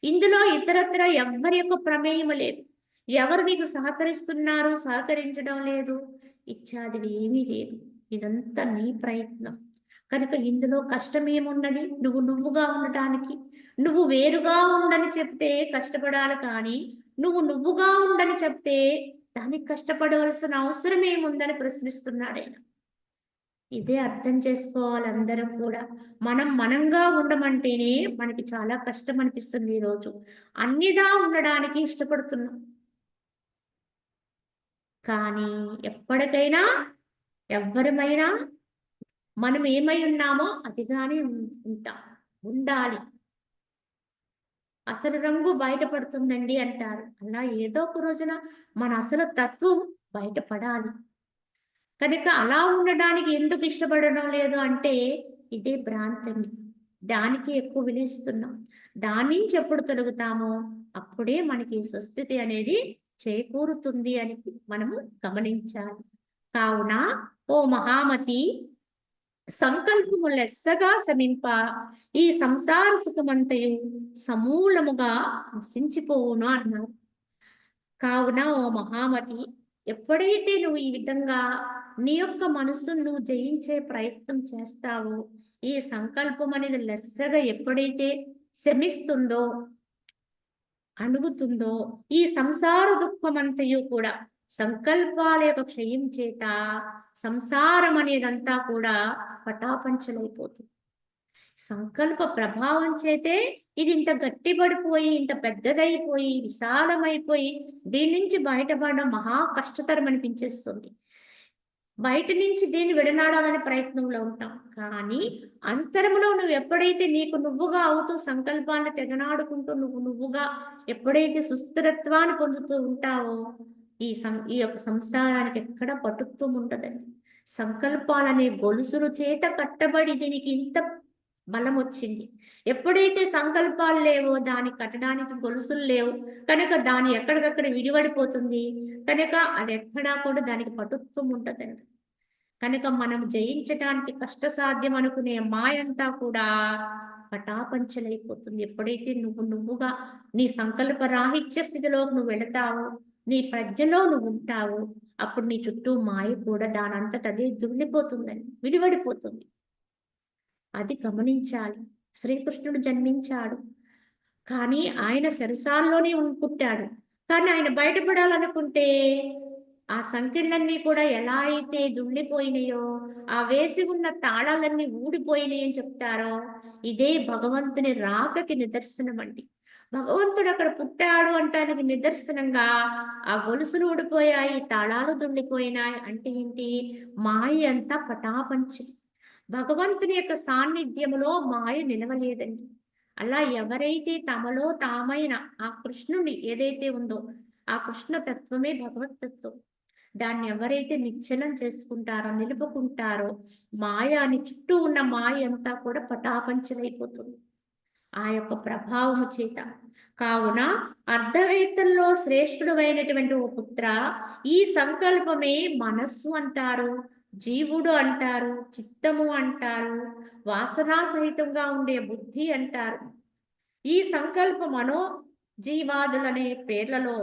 ఇందులో ఇతరత్ర ఎవరి యొక్క ప్రమేయం లేదు. ఎవరు నీకు సహకరిస్తున్నారు, సహకరించడం లేదు, ఇత్యాదివి ఏమీ లేదు. ఇదంతా నీ ప్రయత్నం. కనుక ఇందులో కష్టమేమున్నది? నువ్వు నువ్వుగా ఉండటానికి. నువ్వు వేరుగా ఉండని చెప్తే కష్టపడాలి కానీ, నువ్వు నువ్వుగా ఉండని చెప్తే దానికి కష్టపడవలసిన అవసరం ఏముందని ప్రశ్నిస్తున్నాడాయన. ఇదే అర్థం చేసుకోవాలి అందరం కూడా. మనం మనంగా ఉండమంటేనే మనకి చాలా కష్టం అనిపిస్తుంది ఈరోజు. అన్నిదా ఉండడానికి ఇష్టపడుతున్నాం. కానీ ఎప్పటికైనా ఎవ్వరమైనా మనం ఏమై ఉన్నామో అదిగానే ఉంటాం. ఉండాలి. అసలు రంగు బయటపడుతుందండి అంటారు. అలా ఏదో ఒక రోజున మన అసలు తత్వం బయటపడాలి. కనుక అలా ఉండడానికి ఎందుకు ఇష్టపడడం లేదు అంటే ఇదే భ్రాంతండి. దానికి ఎక్కువ విలువిస్తున్నాం. దాని నుంచి ఎప్పుడు తొలగుతామో అప్పుడే మనకి స్వస్థితి అనేది చేకూరుతుంది అని మనము గమనించాలి. కావున ఓ మహామతి, సంకల్పము లెస్సగా శమింప ఈ సంసార సుఖమంతయు సమూలముగా నశించిపోవును అన్నారు. కావున ఓ మహామతి, ఎప్పుడైతే నువ్వు ఈ విధంగా నీ యొక్క మనస్సును నువ్వు జయించే ప్రయత్నం చేస్తావో, ఈ సంకల్పం అనేది లెస్సగా ఎప్పుడైతే శమిస్తుందో, అణుగుతుందో, ఈ సంసార దుఃఖమంతయు కూడా సంకల్పాల యొక్క క్షయం చేత సంసారం అనేదంతా కూడా పటాపంచలైపోతుంది. సంకల్ప ప్రభావం చేతే ఇది ఇంత గట్టిపడిపోయి, ఇంత పెద్దదైపోయి, విశాలమైపోయి, దీని నుంచి బయటపడడం మహా కష్టతరం అనిపించేస్తుంది. బయట నుంచి దీన్ని విడనాడాలనే ప్రయత్నంలో ఉంటాం. కానీ అంతరంలో నువ్వు ఎప్పుడైతే నీకు నువ్వుగా అవుతూ సంకల్పాన్ని తెగనాడుకుంటూ నువ్వు నువ్వుగా ఎప్పుడైతే సుస్థిరత్వాన్ని పొందుతూ ఉంటావో, ఈ యొక్క సంసారానికి ఎక్కడ పటుత్వం ఉంటదండి. సంకల్పాలనే గొలుసులు చేత కట్టబడి దీనికి ఇంత బలం వచ్చింది. ఎప్పుడైతే సంకల్పాలు లేవో దాన్ని కట్టడానికి గొలుసులు లేవు కనుక దాని ఎక్కడికక్కడ విడివడిపోతుంది. కనుక అది ఎక్కడా కూడా దానికి పటుత్వం ఉంటదండి. కనుక మనం జయించటానికి కష్టసాధ్యం అనుకునే మాయంతా కూడా పటాపంచలైపోతుంది. ఎప్పుడైతే నువ్వుగా నీ సంకల్ప రాహిత్య స్థితిలోకి నువ్వు వెళతావో, నీ ప్రజ్ఞలో నువ్వు ఉంటావో, అప్పుడు నీ చుట్టూ మాయ కూడా దానంతట అదే దుర్నిపోతుందండి, విడివడిపోతుంది. అది గమనించాలి. శ్రీకృష్ణుడు జన్మించాడు. కానీ ఆయన సరసాల్లోనే పుట్టాడు. కానీ ఆయన బయటపడాలనుకుంటే ఆ సంకెళ్ళన్నీ కూడా ఎలా అయితే దుళ్ళిపోయినాయో, ఆ వేసి ఉన్న తాళాలన్నీ ఊడిపోయినాయి అని చెప్తారో, ఇదే భగవంతుని రాకకి నిదర్శనం అండి. భగవంతుడు అక్కడ పుట్టాడు అంటానికి నిదర్శనంగా ఆ గొలుసులు ఊడిపోయాయి, తాళాలు దుళ్ళిపోయినాయి అంటే ఏంటి? మాయ అంతా పటాపంచి. భగవంతుని యొక్క సాన్నిధ్యములో మాయ నిలవలేదండి. అలా ఎవరైతే తమలో తామైన ఆ కృష్ణుని ఏదైతే ఉందో, ఆ కృష్ణ తత్వమే భగవత్ తత్వం. దాన్ని ఎవరైతే నిశ్చలం చేసుకుంటారో, నిలుపుకుంటారో, మాయని చుట్టూ ఉన్న మాయ అంతా కూడా పటాపంచలైపోతుంది ఆ యొక్క ప్రభావము చేత. కావున అర్ధవేత్తల్లో శ్రేష్ఠుడైనటువంటి ఓ పుత్ర, ఈ సంకల్పమే మనస్సు అంటారు, జీవుడు అంటారు, చిత్తము అంటారు, వాసనా సహితంగా ఉండే బుద్ధి అంటారు. ఈ సంకల్ప మనో జీవాదులనే పేర్లలో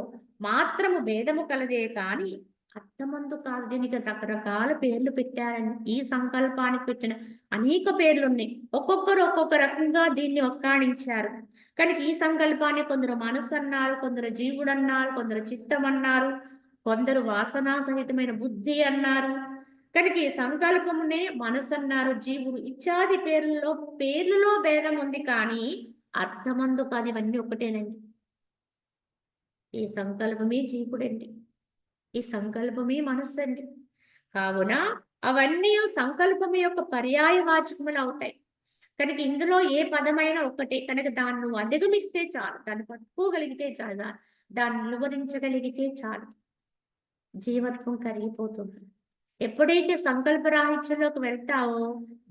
మాత్రము భేదము కలదే కాని అర్థమందు కాదు. దీనికి రకరకాల పేర్లు పెట్టారని, ఈ సంకల్పానికి పెట్టిన అనేక పేర్లు ఉన్నాయి. ఒక్కొక్కరు ఒక్కొక్క రకంగా దీన్ని ఒక్కాణించారు. కనుక ఈ సంకల్పాన్ని కొందరు మనసు అన్నారు, కొందరు జీవుడు అన్నారు, కొందరు చిత్తం అన్నారు, కొందరు వాసనా సహితమైన బుద్ధి అన్నారు. కనుక ఈ సంకల్పమునే మనసు అన్నారు, జీవుడు ఇత్యాది పేర్లలో భేదం ఉంది కానీ అర్థమందు కాదు. ఇవన్నీ ఒకటేనండి. ఈ సంకల్పమే జీవుడండి, ఈ సంకల్పమే మనస్సు అండి. కావున అవన్నీ సంకల్పం యొక్క పర్యాయ వాచకములు అవుతాయి. కనుక ఇందులో ఏ పదమైనా ఒకటే. కనుక దాన్ని నువ్వు అధిగమిస్తే చాలు, దాన్ని పట్టుకోగలిగితే చాలు, దాన్ని నిలువరించగలిగితే చాలు, జీవత్వం కరిగిపోతుంది. ఎప్పుడైతే సంకల్ప రాహిత్యంలోకి వెళ్తావో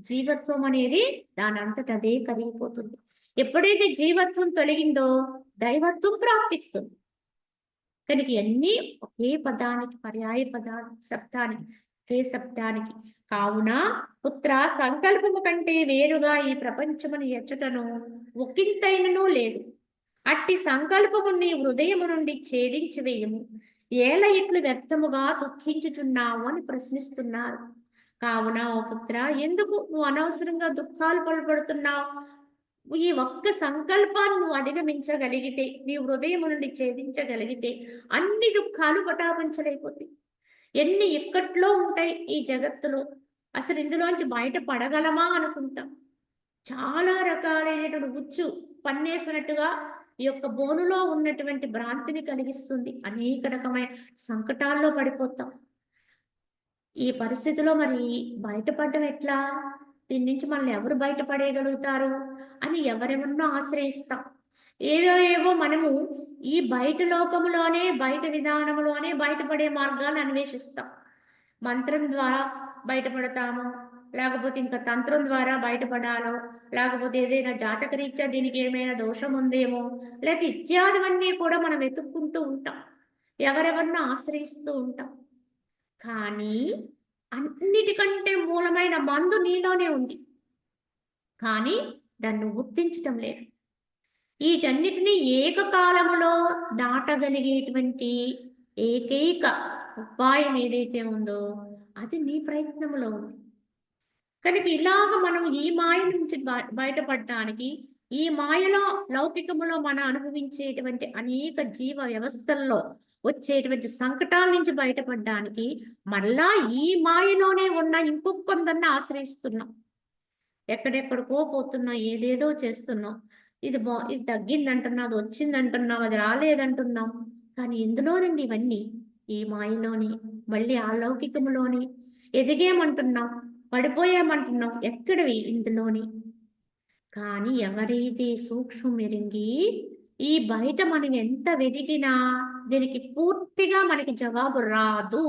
జీవత్వం అనేది దాని అంతట అదే కరిగిపోతుంది. ఎప్పుడైతే జీవత్వం తొలగిందో దైవత్వం ప్రాప్తిస్తుంది. కనుక అన్నీ ఒకే పదానికి పర్యాయ పదానికి శబ్దానికి ఒకే శబ్దానికి. కావున పుత్ర, సంకల్పము కంటే వేరుగా ఈ ప్రపంచమును ఎచ్చటను ఒకంతైనను లేదు. అట్టి సంకల్పము నీ హృదయము నుండి ఛేదించి వేయము. ఏల ఇట్లు వ్యర్థముగా దుఃఖించుచున్నావు అని ప్రశ్నిస్తున్నారు. కావున ఓ పుత్ర, ఎందుకు నువ్వు అనవసరంగా దుఃఖాలు పాల్పడుతున్నావు? ఈ ఒక్క సంకల్పాన్ని నువ్వు అధిగమించగలిగితే, నీ హృదయం నుండి ఛేదించగలిగితే అన్ని దుఃఖాలు పటాపంచలైపోతాయి. ఎన్ని ఇక్కట్లో ఉంటాయి ఈ జగత్తులో, అసలు ఇందులోంచి బయట పడగలమా అనుకుంటాం. చాలా రకాలైనటువంటి ఉచ్చు పన్నేసినట్టుగా ఈ యొక్క బోనులో ఉన్నటువంటి భ్రాంతిని కలిగిస్తుంది. అనేక రకమైన సంకటాల్లో పడిపోతాం. ఈ పరిస్థితిలో మరి బయటపడడం ఎట్లా? దీని నుంచి మనల్ని ఎవరు బయటపడేయగలుగుతారు అని ఎవరెవరినో ఆశ్రయిస్తాం. ఏవో ఏవో మనము ఈ బయట లోకములోనే, బయట విధానములోనే బయటపడే మార్గాలను అన్వేషిస్తాం. మంత్రం ద్వారా బయటపడతాము, లేకపోతే ఇంకా తంత్రం ద్వారా బయటపడాలో, లేకపోతే ఏదైనా జాతకరీత్యా దీనికి ఏమైనా దోషం ఉందేమో, లేకపోతే ఇత్యాదివన్నీ కూడా మనం వెతుక్కుంటూ ఉంటాం. ఎవరెవరినో ఆశ్రయిస్తూ ఉంటాం. కానీ అన్నిటికంటే మూలమైన మందు నీలోనే ఉంది. కానీ దాన్ని గుర్తించటం లేదు. వీటన్నిటినీ ఏకకాలములో దాటగలిగేటువంటి ఏకైక ఉపాయం ఏదైతే ఉందో అది నీ ప్రయత్నంలో ఉంది. కనుక ఇలాగ మనం ఈ మాయ నుంచి బయటపడటానికి, ఈ మాయలో లౌకికములో మనం అనుభవించేటువంటి అనేక జీవ వ్యవస్థల్లో వచ్చేటువంటి సంకటాల నుంచి బయటపడడానికి మళ్ళా ఈ మాయలోనే ఉన్న ఇంకొందరిని ఆశ్రయిస్తున్నాం. ఎక్కడెక్కడికో పోతున్నాం, ఏదేదో చేస్తున్నాం. ఇది తగ్గిందంటున్నాం, అది వచ్చిందంటున్నాం, అది రాలేదంటున్నాం. కానీ ఇందులోనండి ఇవన్నీ ఈ మాయలోని, మళ్ళీ ఆ లౌకికములోని ఎదిగేమంటున్నాం, పడిపోయామంటున్నాం. ఎక్కడవి? ఇందులోని. కానీ ఎవరైతే సూక్ష్మం ఎరింగి ఈ బయట మనం ఎంత వెతికినా దీనికి పూర్తిగా మనకి జవాబు రాదు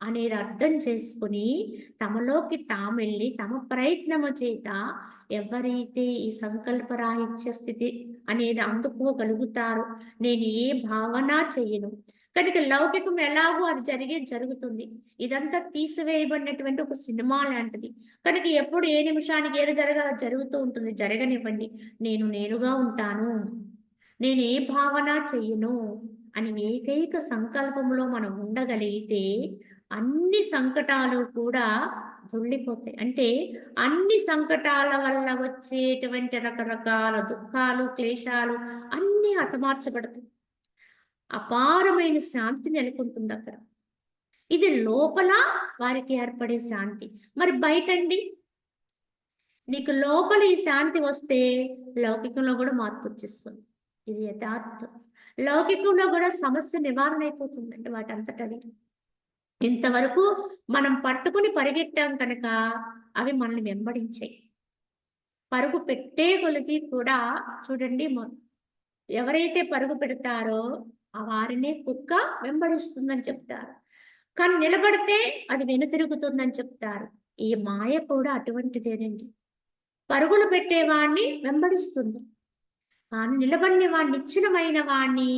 అనేది అర్థం చేసుకుని తమలోకి తామెళ్ళి తమ ప్రయత్నము చేత ఎవరైతే ఈ సంకల్పరాహిత్య స్థితి అనేది అందుకోగలుగుతారో, నేను ఏ భావన చెయ్యను. కనుక లౌకికం ఎలాగో అది జరుగుతుంది. ఇదంతా తీసివేయబడినటువంటి ఒక సినిమా లాంటిది. కనుక ఎప్పుడు ఏ నిమిషానికి ఏది జరగాలో జరుగుతూ ఉంటుంది. జరగనివ్వండి, నేను నేనుగా ఉంటాను, నేను ఏ భావన చెయ్యను అని ఏకైక సంకల్పంలో మనం ఉండగలిగితే అన్ని సంకటాలు కూడా దొల్లిపోతాయి. అంటే అన్ని సంకటాల వల్ల వచ్చేటువంటి రకరకాల దుఃఖాలు, క్లేశాలు అన్నీ హతమార్చబడతాయి. అపారమైన శాంతి నెలకొంటుంది అక్కడ. ఇది లోపల వారికి ఏర్పడే శాంతి. మరి బయటండి, నీకు లోపల ఈ శాంతి వస్తే లౌకికంలో కూడా మార్పు వచ్చేస్తుంది. ఇది యథార్థం. లౌకికంలో కూడా సమస్య నివారణ అయిపోతుందండి వాటంతటవి. ఇంతవరకు మనం పట్టుకుని పరిగెట్టాం కనుక అవి మనల్ని వెంబడించాయి. పరుగు పెట్టే కొలది కూడా చూడండి, ఎవరైతే పరుగు పెడతారో ఆ వారినే కుక్క వెంబడిస్తుందని చెప్తారు. కానీ నిలబడితే అది వెనుతిరుగుతుందని చెప్తారు. ఈ మాయ కూడా అటువంటిదేనండి. పరుగులు పెట్టేవాణ్ణి వెంబడిస్తుంది, కానీ నిలబడిన వాడిని, నిశ్చలమైన వాణ్ణి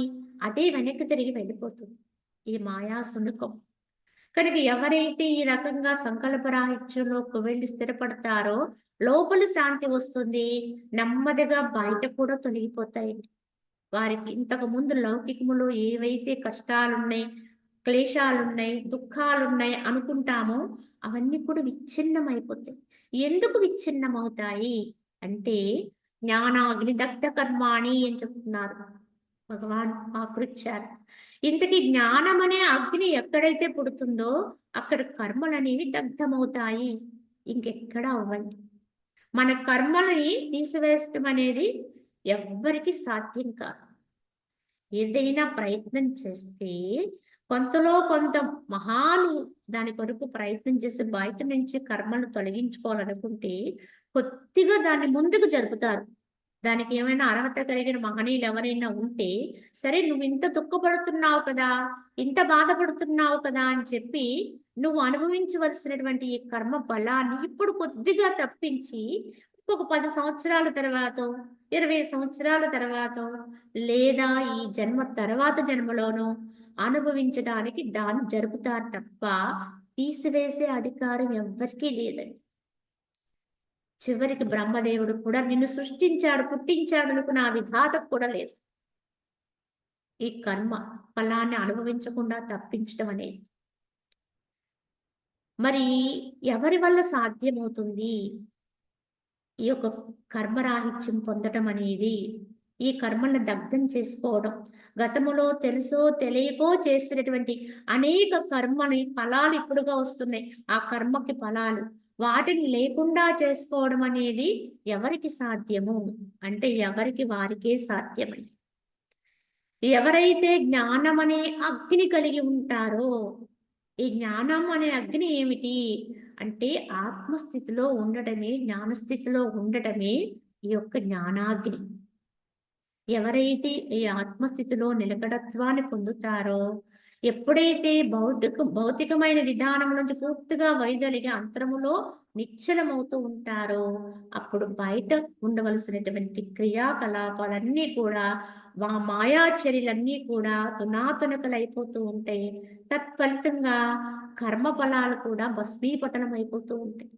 అదే వెనక్కి తిరిగి వెళ్ళిపోతుంది. ఈ మాయా సునుకం. కనుక ఎవరైతే ఈ రకంగా సంకల్పరాహిత్యంలోకి వెళ్ళి స్థిరపడతారో లోపల శాంతి వస్తుంది, నెమ్మదిగా బయట కూడా తొలగిపోతాయి. వారికి ఇంతకు ముందు లౌకికములో ఏవైతే కష్టాలున్నాయి, క్లేశాలున్నాయి, దుఃఖాలున్నాయి అనుకుంటామో అవన్నీ కూడా విచ్ఛిన్నమైపోతాయి. ఎందుకు విచ్ఛిన్నమవుతాయి అంటే జ్ఞానాగ్ని దగ్ధ కర్మాణి అని చెప్తున్నారు భగవాన్ ఆకృత్యారు. ఇంతకీ జ్ఞానం అనే అగ్ని ఎక్కడైతే పుడుతుందో అక్కడ కర్మలు అనేవి దగ్ధమవుతాయి, ఇంకెక్కడ అవ్వండి. మన కర్మలని తీసివేయడం అనేది ఎవ్వరికి సాధ్యం కాదు. ఏదైనా ప్రయత్నం చేస్తే కొంతలో కొంత మహాను దాని కొరకు ప్రయత్నం చేసి బయట నుంచి కర్మలు తొలగించుకోవాలనుకుంటే కొద్దిగా దాన్ని ముందుకు జరుపుతారు. దానికి ఏమైనా అర్హత కలిగిన మహనీయులు ఎవరైనా ఉంటే, సరే నువ్వు ఇంత దుఃఖపడుతున్నావు కదా, ఇంత బాధపడుతున్నావు కదా అని చెప్పి నువ్వు అనుభవించవలసినటువంటి ఈ కర్మ బలాన్ని ఇప్పుడు కొద్దిగా తప్పించి ఇంకొక 10 సంవత్సరాల తర్వాత, 20 సంవత్సరాల తర్వాత, లేదా ఈ జన్మ తర్వాత జన్మలోనో అనుభవించడానికి దాన్ని జరుపుతారు తప్ప తీసివేసే అధికారం ఎవ్వరికీ లేదండి. చివరికి బ్రహ్మదేవుడు కూడా నిన్ను సృష్టించాడు, పుట్టించాడు అనుకున్న ఆ విధాతకు కూడా లేదు. ఈ కర్మ ఫలాన్ని అనుభవించకుండా తప్పించడం అనేది. మరి ఎవరి వల్ల సాధ్యమవుతుంది ఈ యొక్క కర్మరాహిత్యం పొందటం అనేది? ఈ కర్మలను దగ్ధం చేసుకోవడం, గతములో తెలుసో తెలియకో చేసినటువంటి అనేక కర్మని ఫలాలు ఇప్పుడుగా వస్తున్నాయి. ఆ కర్మకి ఫలాలు వాటిని లేకుండా చేసుకోవడం అనేది ఎవరికి సాధ్యము అంటే ఎవరికి వారికే సాధ్యమని. ఎవరైతే జ్ఞానం అనే అగ్ని కలిగి ఉంటారో, ఈ జ్ఞానం అనే అగ్ని ఏమిటి అంటే ఆత్మస్థితిలో ఉండటమే, జ్ఞానస్థితిలో ఉండటమే ఈ యొక్క జ్ఞానాగ్ని. ఎవరైతే ఈ ఆత్మస్థితిలో నిలకడత్వాన్ని పొందుతారో, ఎప్పుడైతే భౌతికమైన విధానం నుంచి పూర్తిగా వైదొలిగి అంతరములో నిశ్చలమవుతూ ఉంటారో, అప్పుడు బయట ఉండవలసినటువంటి క్రియాకలాపాలన్నీ కూడా మాయాచర్యలన్నీ కూడా తునాతునకలైపోతూ ఉంటాయి. తత్ఫలితంగా కర్మ ఫలాలు కూడా భస్మీపటనం అయిపోతూ ఉంటాయి.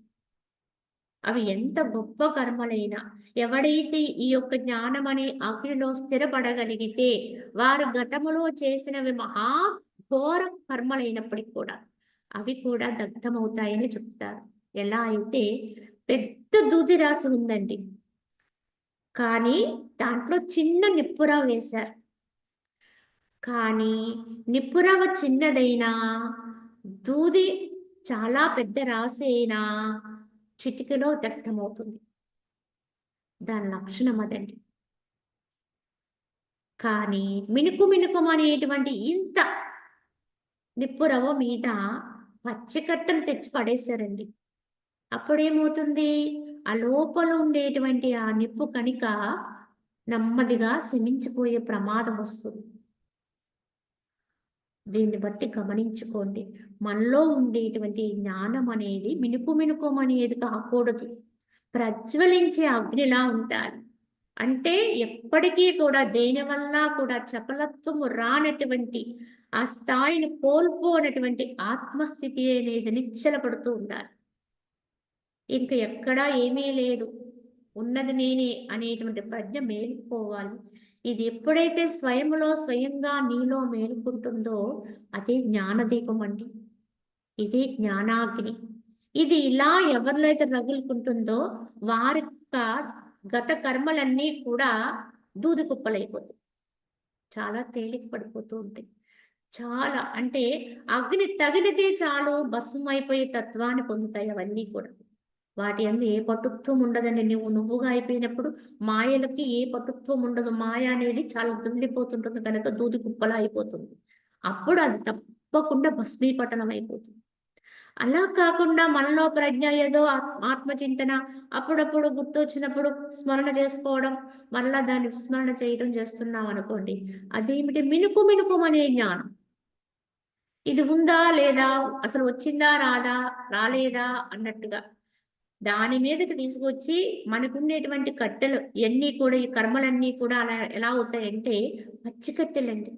అవి ఎంత గొప్ప కర్మలైనా ఎవడైతే ఈ యొక్క జ్ఞానం అనే అగ్నిలో స్థిరపడగలిగితే వారు గతములో చేసినవి మహా ఘోర కర్మలైనప్పటికీ కూడా అవి కూడా దగ్ధమవుతాయని చెప్తారు. ఎలా అయితే పెద్ద దూది రాసి ఉందండి, కానీ దాంట్లో చిన్న నిప్పురవ వేశారు. కానీ నిప్పురవ చిన్నదైనా, దూది చాలా పెద్ద రాసి అయినా చిటికెలో దగ్ధమవుతుంది. దాని లక్షణం అదండి. కానీ మినుకుమనేటువంటి ఇంత నిప్పురవ మీద పచ్చికట్టలు తెచ్చి పడేశారండి. అప్పుడేమవుతుంది? ఆ లోపల ఉండేటువంటి ఆ నిప్పు కణిక నెమ్మదిగా శమించిపోయే ప్రమాదం వస్తుంది. దీన్ని బట్టి గమనించుకోండి. మనలో ఉండేటువంటి జ్ఞానం అనేది మినుకుమనేది కాకూడదు. ప్రజ్వలించే అగ్నిలా ఉండాలి. అంటే ఎప్పటికీ కూడా దేనివల్ల కూడా చపలత్వము రానటువంటి ఆ స్థాయిని కోల్పోనటువంటి ఆత్మస్థితి అనేది నిశ్చలపడుతూ ఉండాలి. ఇంక ఎక్కడా ఏమీ లేదు, ఉన్నది నేనే అనేటువంటి ప్రజ్ఞ మేలుకోవాలి. ఇది ఎప్పుడైతే స్వయంగా నీలో మేలుకుంటుందో అదే జ్ఞానదీపం అండి. ఇదే జ్ఞానాగ్ని. ఇది ఇలా ఎవరిలో అయితే రగులుకుంటుందో వారి గత కర్మలన్నీ కూడా దూది కుప్పలైపోతాయి. చాలా తేలిక పడిపోతూ ఉంటాయి. చాలా అంటే అగ్ని తగిలితే చాలు భస్మం అయిపోయే తత్వాన్ని పొందుతాయి అవన్నీ కూడా. వాటి యందు ఏ పటుత్వం ఉండదండి. నువ్వుగా అయిపోయినప్పుడు మాయలకి ఏ పటుత్వం ఉండదు. మాయ అనేది చాలా దుండిపోతుంటుంది కనుక దూది కుప్పలా అయిపోతుంది. అప్పుడు అది తప్పకుండా భస్మీపటనం అయిపోతుంది. అలా కాకుండా మనలో ప్రజ్ఞ ఏదో ఆత్మచింతన అప్పుడప్పుడు గుర్తొచ్చినప్పుడు స్మరణ చేసుకోవడం, మళ్ళా దాన్ని విస్మరణ చేయడం చేస్తున్నాం అనుకోండి. అదేమిటి మినుకుమనే జ్ఞానం. ఇది ఉందా లేదా, అసలు వచ్చిందా రాలేదా అన్నట్టుగా దాని మీదకి తీసుకొచ్చి మనకుండేటువంటి కట్టెలు ఇవన్నీ కూడా ఈ కర్మలన్నీ కూడా అలా ఎలా అవుతాయంటే పచ్చి కట్టెలండి.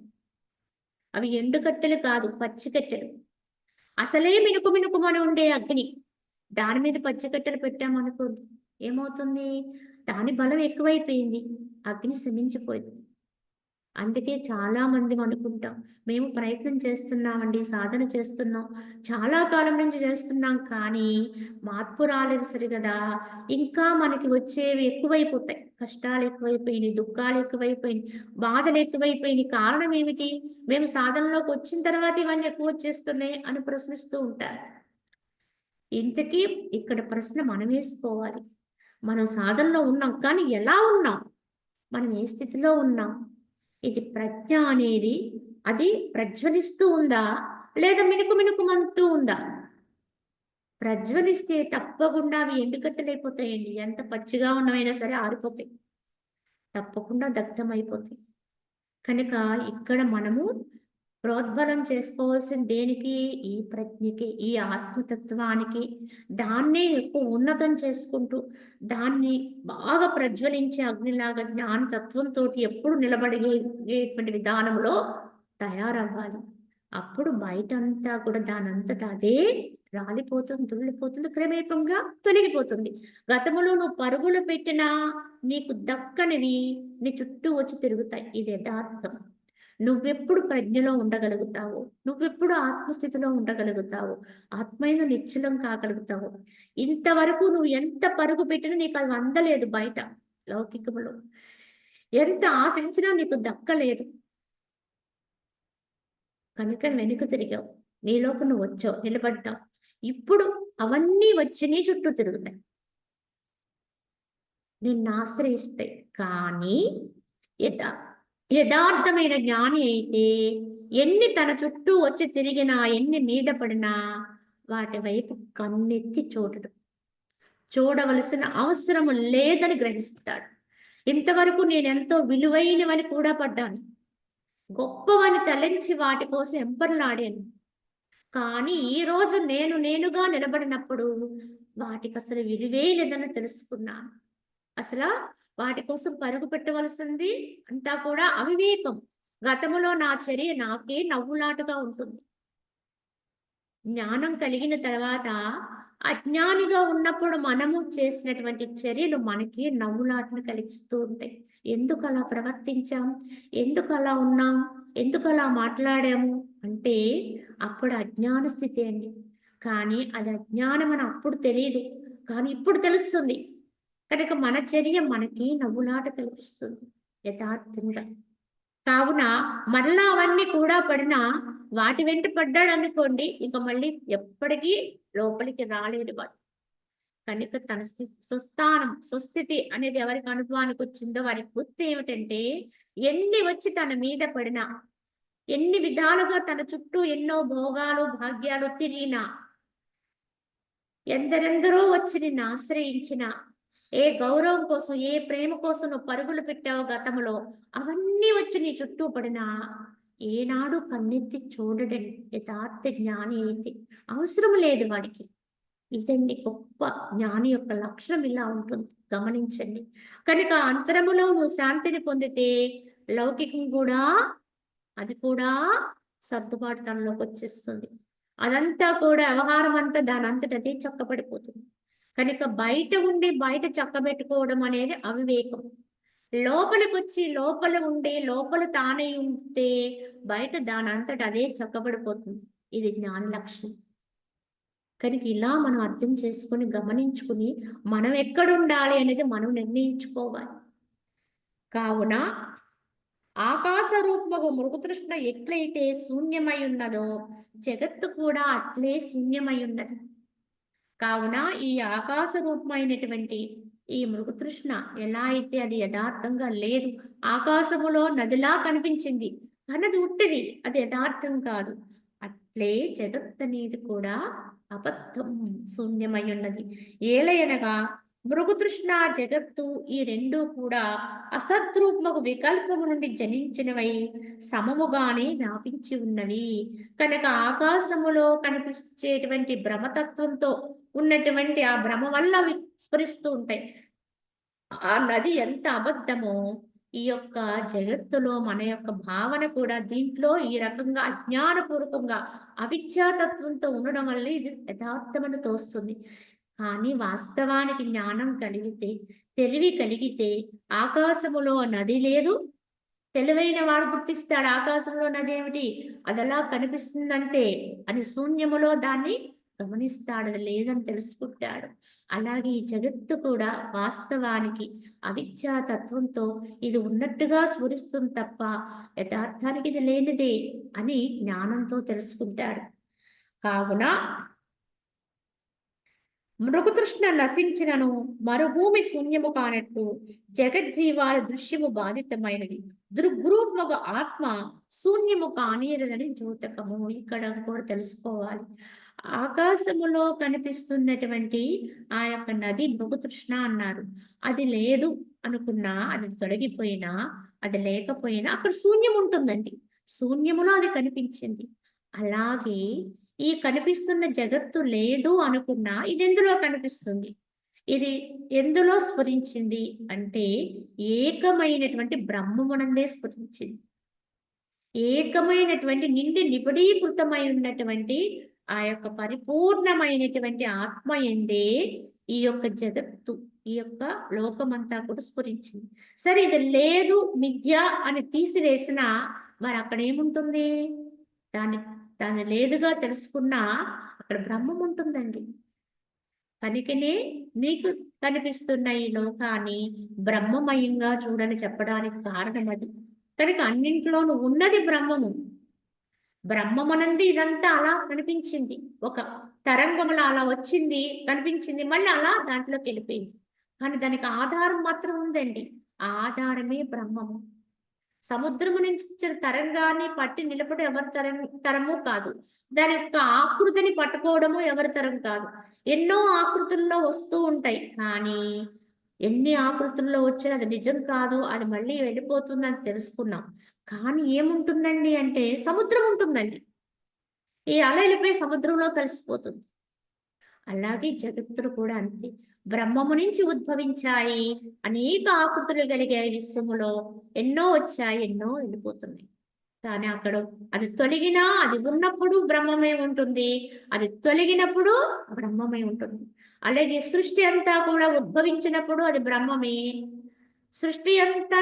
అవి ఎండు కట్టెలు కాదు, పచ్చి కట్టెలు. అసలే మినుకుమని ఉండే అగ్ని దాని మీద పచ్చికట్టెలు పెట్టామనుకోండి, ఏమవుతుంది? దాని బలం ఎక్కువైపోయింది, అగ్ని శమించిపోయింది. అందుకే చాలా మంది అనుకుంటాం, మేము ప్రయత్నం చేస్తున్నామండి, సాధన చేస్తున్నాం, చాలా కాలం నుంచి చేస్తున్నాం, కానీ మార్పు రాలేదు సరి కదా. ఇంకా మనకి వచ్చేవి ఎక్కువైపోతాయి, కష్టాలు ఎక్కువైపోయినాయి, దుఃఖాలు ఎక్కువైపోయినాయి, బాధలు ఎక్కువైపోయినాయి. కారణం ఏమిటి? మేము సాధనలోకి వచ్చిన తర్వాత ఇవన్నీ ఎక్కువ వచ్చేస్తున్నాయి అని ప్రశ్నిస్తూ ఉంటారు. ఇంతకీ ఇక్కడ ప్రశ్న మనం వేసుకోవాలి. మనం సాధనలో ఉన్నాం, కానీ ఎలా ఉన్నాం? మనం ఏ స్థితిలో ఉన్నాం? ఇది ప్రజ్ఞ అనేది అది ప్రజ్వలిస్తూ ఉందా లేదా మినుకుమంటూ ఉందా? ప్రజ్వలిస్తే తప్పకుండా అవి ఎండుకట్టలైపోతాయండి. ఎంత పచ్చిగా ఉన్నవైనా సరే ఆరిపోతాయి, తప్పకుండా దగ్ధమైపోతాయి. కనుక ఇక్కడ మనము ప్రోద్బలం చేసుకోవాల్సిన దేనికి? ఈ ప్రజ్ఞకి, ఈ ఆత్మతత్వానికి. దాన్నే ఎక్కువ ఉన్నతం చేసుకుంటూ దాన్ని బాగా ప్రజ్వలించే అగ్నిలాగా జ్ఞానతత్వంతో ఎప్పుడు నిలబడేటువంటి విధానంలో తయారవ్వాలి. అప్పుడు బయటంతా కూడా దానంతటా అదే రాలిపోతుంది, తుళ్ళిపోతుంది, క్రమేపంగా తొలగిపోతుంది. గతములో నువ్వు పరుగులు పెట్టినా నీకు దక్కనివి నీ చుట్టూ వచ్చి తిరుగుతాయి. ఇది యథార్థం. నువ్వెప్పుడు ప్రజ్ఞలో ఉండగలుగుతావు, నువ్వెప్పుడు ఆత్మస్థితిలో ఉండగలుగుతావు, ఆత్మయందు నిశ్చలం కాగలుగుతావు. ఇంతవరకు నువ్వు ఎంత పరుగు పెట్టినా నీకు అది అందలేదు బయట లౌకికములో. ఎంత ఆశించినా నీకు దక్కలేదు. కనుక వెనుక తిరిగావు. నీలోకి నువ్వు వచ్చావు, నిలబడ్డావు. ఇప్పుడు అవన్నీ వచ్చి నీ చుట్టూ తిరుగుతాయి, నిన్ను ఆశ్రయిస్తాయి. కానీ యథా యథార్థమైన జ్ఞాని అయితే ఎన్ని తన చుట్టూ వచ్చి తిరిగినా, ఎన్ని మీద పడినా వాటి వైపు కన్నెత్తి చూడవలసిన అవసరము లేదని గ్రహిస్తాడు. ఇంతవరకు నేనెంతో విలువైనవని కూడా పడ్డాను, గొప్పవని తలంచి వాటి కోసం ఎంపర్లాడాను. కానీ ఈ రోజు నేనుగా నిలబడినప్పుడు వాటికి అసలు విలువే లేదని తెలుసుకున్నాను. అసలు వాటి కోసం పరుగు పెట్టవలసింది అంతా కూడా అవివేకం. గతములో నా చర్య నాకే నవ్వులాటగా ఉంటుంది. జ్ఞానం కలిగిన తర్వాత అజ్ఞానిగా ఉన్నప్పుడు మనము చేసినటువంటి చర్యలు మనకి నవ్వులాటను కలిగిస్తూ ఉంటాయి. ఎందుకు అలా ప్రవర్తించాం, ఎందుకు అలా ఉన్నాం, ఎందుకు అలా మాట్లాడాము అంటే అప్పుడు అజ్ఞాన స్థితి అండి. కానీ అది అజ్ఞానం అని అప్పుడు తెలియదు, కానీ ఇప్పుడు తెలుస్తుంది. కనుక మన చర్య మనకి నవ్వులాట కల్పిస్తుంది యథార్థంగా. కావున మళ్ళా అవన్నీ కూడా పడినా వాటి వెంట పడ్డాడు అనుకోండి, ఇక మళ్ళీ ఎప్పటికీ లోపలికి రాలేడు వాడు. కనుక తన స్వస్థితి అనేది ఎవరికి అనుభవానికి వచ్చిందో వారికి గుర్తు ఏమిటంటే, ఎన్ని వచ్చి తన మీద పడినా, ఎన్ని విధాలుగా తన చుట్టూ ఎన్నో భోగాలు భాగ్యాలు తిరిగినా, ఎందరెందరో వచ్చి నిన్ను ఆశ్రయించిన, ఏ గౌరవం కోసం, ఏ ప్రేమ కోసం నువ్వు పరుగులు పెట్టావు గతంలో, అవన్నీ వచ్చి నీ చుట్టూ పడినా ఏనాడు కన్నెత్తి చూడడండి యథార్థ జ్ఞాని అయితే. అవసరం లేదు వాడికి. ఇదండి గొప్ప జ్ఞాని యొక్క లక్షణం, ఇలా ఉంటుంది, గమనించండి. కనుక అంతరములో నువ్వు శాంతిని పొందితే లౌకికం కూడా అది కూడా సర్దుబాటు తనలోకి వచ్చేస్తుంది. అదంతా కూడా వ్యవహారం అంతా దాని అంతటదే చక్కబడిపోతుంది. కనుక బయట ఉండి బయట చక్కబెట్టుకోవడం అనేది అవివేకం. లోపలికొచ్చి లోపల ఉండి లోపల తానే ఉంటే బయట దాని అంతట అదే చక్కబడిపోతుంది. ఇది జ్ఞాన లక్షణం. కనుక ఇలా మనం అర్థం చేసుకుని గమనించుకుని మనం ఎక్కడుండాలి అనేది మనం నిర్ణయించుకోవాలి. కావున ఆకాశ రూపముగు మృగతృష్ణ ఎట్లయితే శూన్యమై ఉన్నదో జగత్తు కూడా అట్లే శూన్యమై ఉన్నది. కావున ఈ ఆకాశ రూపమైనటువంటి ఈ మృగతృష్ణ ఎలా అయితే అది యథార్థంగా లేదు, ఆకాశములో నదిలా కనిపించింది, అన్నది ఉట్టిది, అది యథార్థం కాదు. అట్లే జగత్ అనేది కూడా అబద్ధం, శూన్యమై ఉన్నది. ఏలయనగా మృగతృష్ణ జగత్తు ఈ రెండు కూడా అసద్రూపముకు వికల్పము నుండి జనించినవై సమముగానే వ్యాపించి ఉన్నవి. కనుక ఆకాశములో కనిపించేటువంటి భ్రమతత్వంతో ఉన్నటువంటి ఆ భ్రమ వల్ల అవి స్ఫురిస్తూ ఉంటాయి. ఆ నది ఎంత అబద్ధమో ఈ యొక్క జగత్తులో మన యొక్క భావన కూడా దీంట్లో ఈ రకంగా అజ్ఞానపూర్వకంగా అవిద్యాతత్వంతో ఉండడం వల్ల ఇది యథార్థమని తోస్తుంది. కానీ వాస్తవానికి జ్ఞానం కలిగితే, తెలివి కలిగితే ఆకాశములో నది లేదు, తెలివైన వాడు గుర్తిస్తాడు ఆకాశంలో నది ఏమిటి, అదలా కనిపిస్తుందంతే అని శూన్యములో దాన్ని గమనిస్తాడు, అది లేదని తెలుసుకుంటాడు. అలాగే ఈ జగత్తు కూడా వాస్తవానికి అవిద్యా తత్వంతో ఇది ఉన్నట్టుగా స్ఫురిస్తుంది తప్ప యథార్థానికి ఇది లేనిదే అని జ్ఞానంతో తెలుసుకుంటాడు. కావున మృగతృష్ణ నశించినను మరుభూమి శూన్యము కానట్టు జగజ్జీవాల దృశ్యము బాధితమైనది, దుర్గ్రూపముగ ఆత్మ శూన్యము కానీరదని జూతకము. ఇక్కడ కూడా తెలుసుకోవాలి, ఆకాశములో కనిపిస్తున్నటువంటి ఆ యొక్క నది మృగతృష్ణ అన్నారు. అది లేదు అనుకున్నా, అది తొలగిపోయినా, అది లేకపోయినా అక్కడ శూన్యం ఉంటుందండి. శూన్యములో అది కనిపించింది. అలాగే ఈ కనిపిస్తున్న జగత్తు లేదు అనుకున్నా ఇది ఎందులో కనిపిస్తుంది, ఇది ఎందులో స్ఫురించింది అంటే ఏకమైనటువంటి బ్రహ్మమునందే స్ఫురించింది. ఏకమైనటువంటి నిండి నిబడీకృతమై ఉన్నటువంటి ఆ యొక్క పరిపూర్ణమైనటువంటి ఆత్మ ఎందే ఈ యొక్క జగత్తు, ఈ యొక్క లోకమంతా కూడా స్ఫురించింది. సరే ఇది లేదు మిథ్య అని తీసివేసిన మరి అక్కడ ఏముంటుంది? దాన్ని దాన్ని లేదుగా తెలుసుకున్నా అక్కడ బ్రహ్మం ఉంటుందండి. కనుకనే మీకు కనిపిస్తున్న ఈ లోకాన్ని బ్రహ్మమయంగా చూడని చెప్పడానికి కారణం అది. కనుక అన్నింట్లోనూ ఉన్నది బ్రహ్మము. బ్రహ్మమనంది ఇదంతా అలా కనిపించింది. ఒక తరంగంలా అలా వచ్చింది, కనిపించింది. మళ్ళీ అలా దాంట్లోకి వెళ్ళిపోయింది. కానీ దానికి ఆధారం మాత్రం ఉందండి. ఆ ఆధారమే బ్రహ్మము. సముద్రము నుంచి వచ్చిన తరంగాన్ని పట్టి నిలపడం ఎవరి తరము కాదు. దాని యొక్క ఆకృతిని పట్టుకోవడము ఎవరి తరం కాదు. ఎన్నో ఆకృతుల్లో వస్తూ ఉంటాయి. కానీ ఎన్ని ఆకృతుల్లో వచ్చినా అది నిజం కాదు. అది మళ్ళీ వెళ్ళిపోతుందని తెలుసుకున్నాం. కానీ ఏముంటుందండి అంటే సముద్రం ఉంటుందండి. ఈ అల వెళ్ళిపోయి సముద్రంలో కలిసిపోతుంది. అలాగే జగత్తులు కూడా అంతే. బ్రహ్మము నుంచి ఉద్భవించాయి. అనేక ఆకృతులు కలిగాయి విశ్వములో. ఎన్నో వచ్చాయి, ఎన్నో వెళ్ళిపోతున్నాయి. కానీ అక్కడ అది తొలగినా అది ఉన్నప్పుడు బ్రహ్మమే ఉంటుంది. అది తొలగినప్పుడు బ్రహ్మమే ఉంటుంది. అలాగే సృష్టి అంతా కూడా ఉద్భవించినప్పుడు అది బ్రహ్మమే. సృష్టి అంతా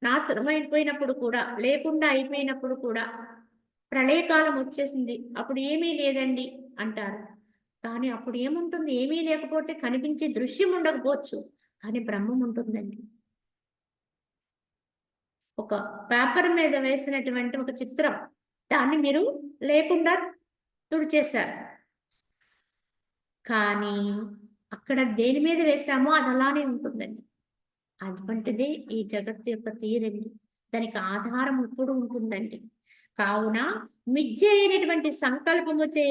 నాశనమైపోయినప్పుడు కూడా, లేకుండా అయిపోయినప్పుడు కూడా, ప్రళయకాలం వచ్చేసింది. అప్పుడు ఏమీ లేదండి అంటారు. కానీ అప్పుడు ఏముంటుంది? ఏమీ లేకపోతే కనిపించే దృశ్యం ఉండకపోవచ్చు. కానీ బ్రహ్మం ఉంటుందండి. ఒక పేపర్ మీద వేసినటువంటి ఒక చిత్రం. దాన్ని మీరు లేకుండా తుడిచేశారు. కానీ అక్కడ దేని మీద వేశామో అది అలానే ఉంటుందండి. అటువంటిదే ఈ జగత్తు యొక్క తీరండి. దానికి ఆధారం ఎప్పుడు ఉంటుందండి. కావున మిథ్య అయినటువంటి సంకల్పముచే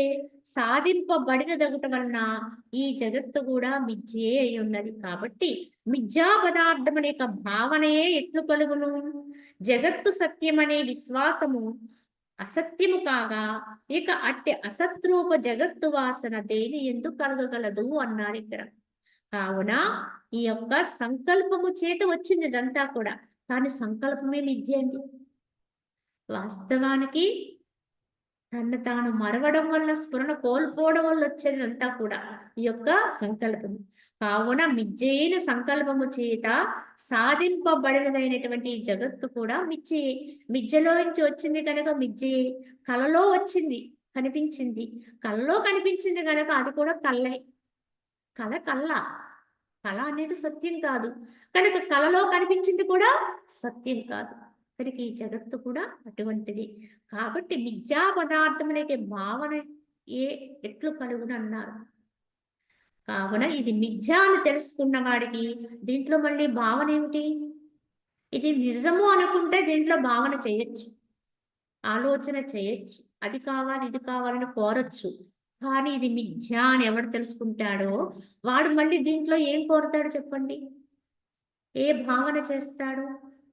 సాధింపబడినదగుట వలన ఈ జగత్తు కూడా మిథ్యే అయి ఉన్నది. కాబట్టి మిథ్యా పదార్థం అనే యొక్క భావనయే ఎట్లు కలుగును? జగత్తు సత్యమనే విశ్వాసము అసత్యము కాగా ఇక అట్టి అసత్రూప జగత్తు వాసన దేని ఎందుకు కలగగలదు అన్నారు ఇక్కడ. కావున ఈ యొక్క సంకల్పము చేత వచ్చింది ఇదంతా కూడా. కానీ సంకల్పమే మిథ్య అండి. వాస్తవానికి తను తాను మరవడం వల్ల, స్ఫురణ కోల్పోవడం వల్ల వచ్చేదంతా కూడా ఈ యొక్క సంకల్పము. కావున మిథ్యైన సంకల్పము చేత సాధింపబడినదైనటువంటి ఈ జగత్తు కూడా మిథ్యయే. మిథ్యలో నుంచి వచ్చింది కనుక మిథ్యయే. కలలో వచ్చింది, కనిపించింది. కలలో కనిపించింది కనుక అది కూడా కల్లే. కళ కళ్ళ. కళ అనేది సత్యం కాదు. కనుక కళలో కనిపించింది కూడా సత్యం కాదు. కనుక ఈ జగత్తు కూడా అటువంటిది. కాబట్టి మిథ్యా పదార్థములకే భావన ఏ ఎట్లు కలుగునన్నారు. కావున ఇది మిథ్యా అని తెలుసుకున్న వాడికి దీంట్లో మళ్ళీ భావన ఏమిటి? ఇది నిజము అనుకుంటే దీంట్లో భావన చేయొచ్చు, ఆలోచన చేయొచ్చు. అది కావాలి, ఇది కావాలని కోరొచ్చు. కానీ ఇది మిథ్య అని ఎవడు తెలుసుకుంటాడో వాడు మళ్ళీ దీంట్లో ఏం కోరుతాడు చెప్పండి? ఏ భావన చేస్తాడు?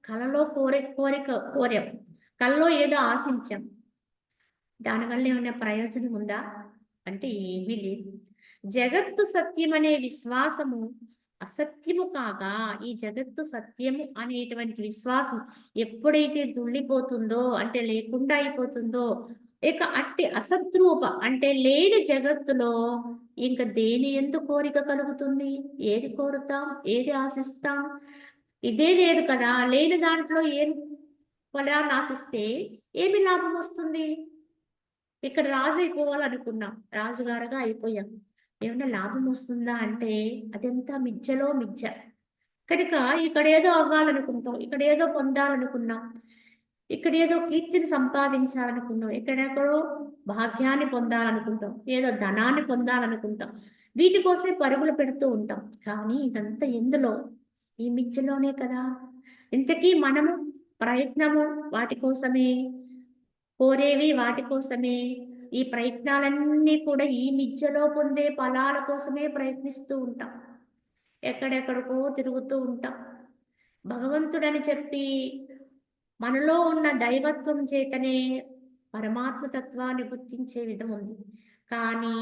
కలలో కోరాం. కలలో ఏదో ఆశించాం. దానివల్ల ఏమైనా ప్రయోజనం ఉందా? అంటే ఏమీ లేదు. జగత్తు సత్యమనే విశ్వాసము అసత్యము కాగా ఈ జగత్తు సత్యము అనేటువంటి విశ్వాసం ఎప్పుడైతే దుళ్ళిపోతుందో, అంటే లేకుండా అయిపోతుందో, ఇక అట్టి అసద్రూప అంటే లేని జగత్తులో ఇంక దేని ఎందు కోరిక కలుగుతుంది? ఏది కోరుతాం? ఏది ఆశిస్తాం? ఇదే లేదు కదా! లేని దాంట్లో ఏం ఫలాన్ని ఆశిస్తే ఏమి లాభం వస్తుంది? ఇక్కడ రాజు అయిపోవాలనుకున్నాం. రాజుగారుగా అయిపోయాం. ఏమన్నా లాభం వస్తుందా అంటే అదంతా మిథ్యలో మిథ్య. కనుక ఇక్కడేదో అవ్వాలనుకుంటాం. ఇక్కడేదో పొందాలనుకున్నాం. ఇక్కడేదో కీర్తిని సంపాదించాలనుకున్నాం. ఎక్కడెక్కడో భాగ్యాన్ని పొందాలనుకుంటాం. ఏదో ధనాన్ని పొందాలనుకుంటాం. వీటి కోసమే పరుగులు పెడుతూ ఉంటాం. కానీ ఇదంతా ఎందులో? ఈ మిథ్యలోనే కదా! ఇంతకీ మనము ప్రయత్నము వాటి కోసమే, కోరేవి వాటి కోసమే. ఈ ప్రయత్నాలన్నీ కూడా ఈ మిథ్యలో పొందే ఫలాల కోసమే ప్రయత్నిస్తూ ఉంటాం. ఎక్కడెక్కడికో తిరుగుతూ ఉంటాం. భగవంతుడని చెప్పి మనలో ఉన్న దైవత్వం చేతనే పరమాత్మ తత్వాన్ని గుర్తించే విధం ఉంది. కానీ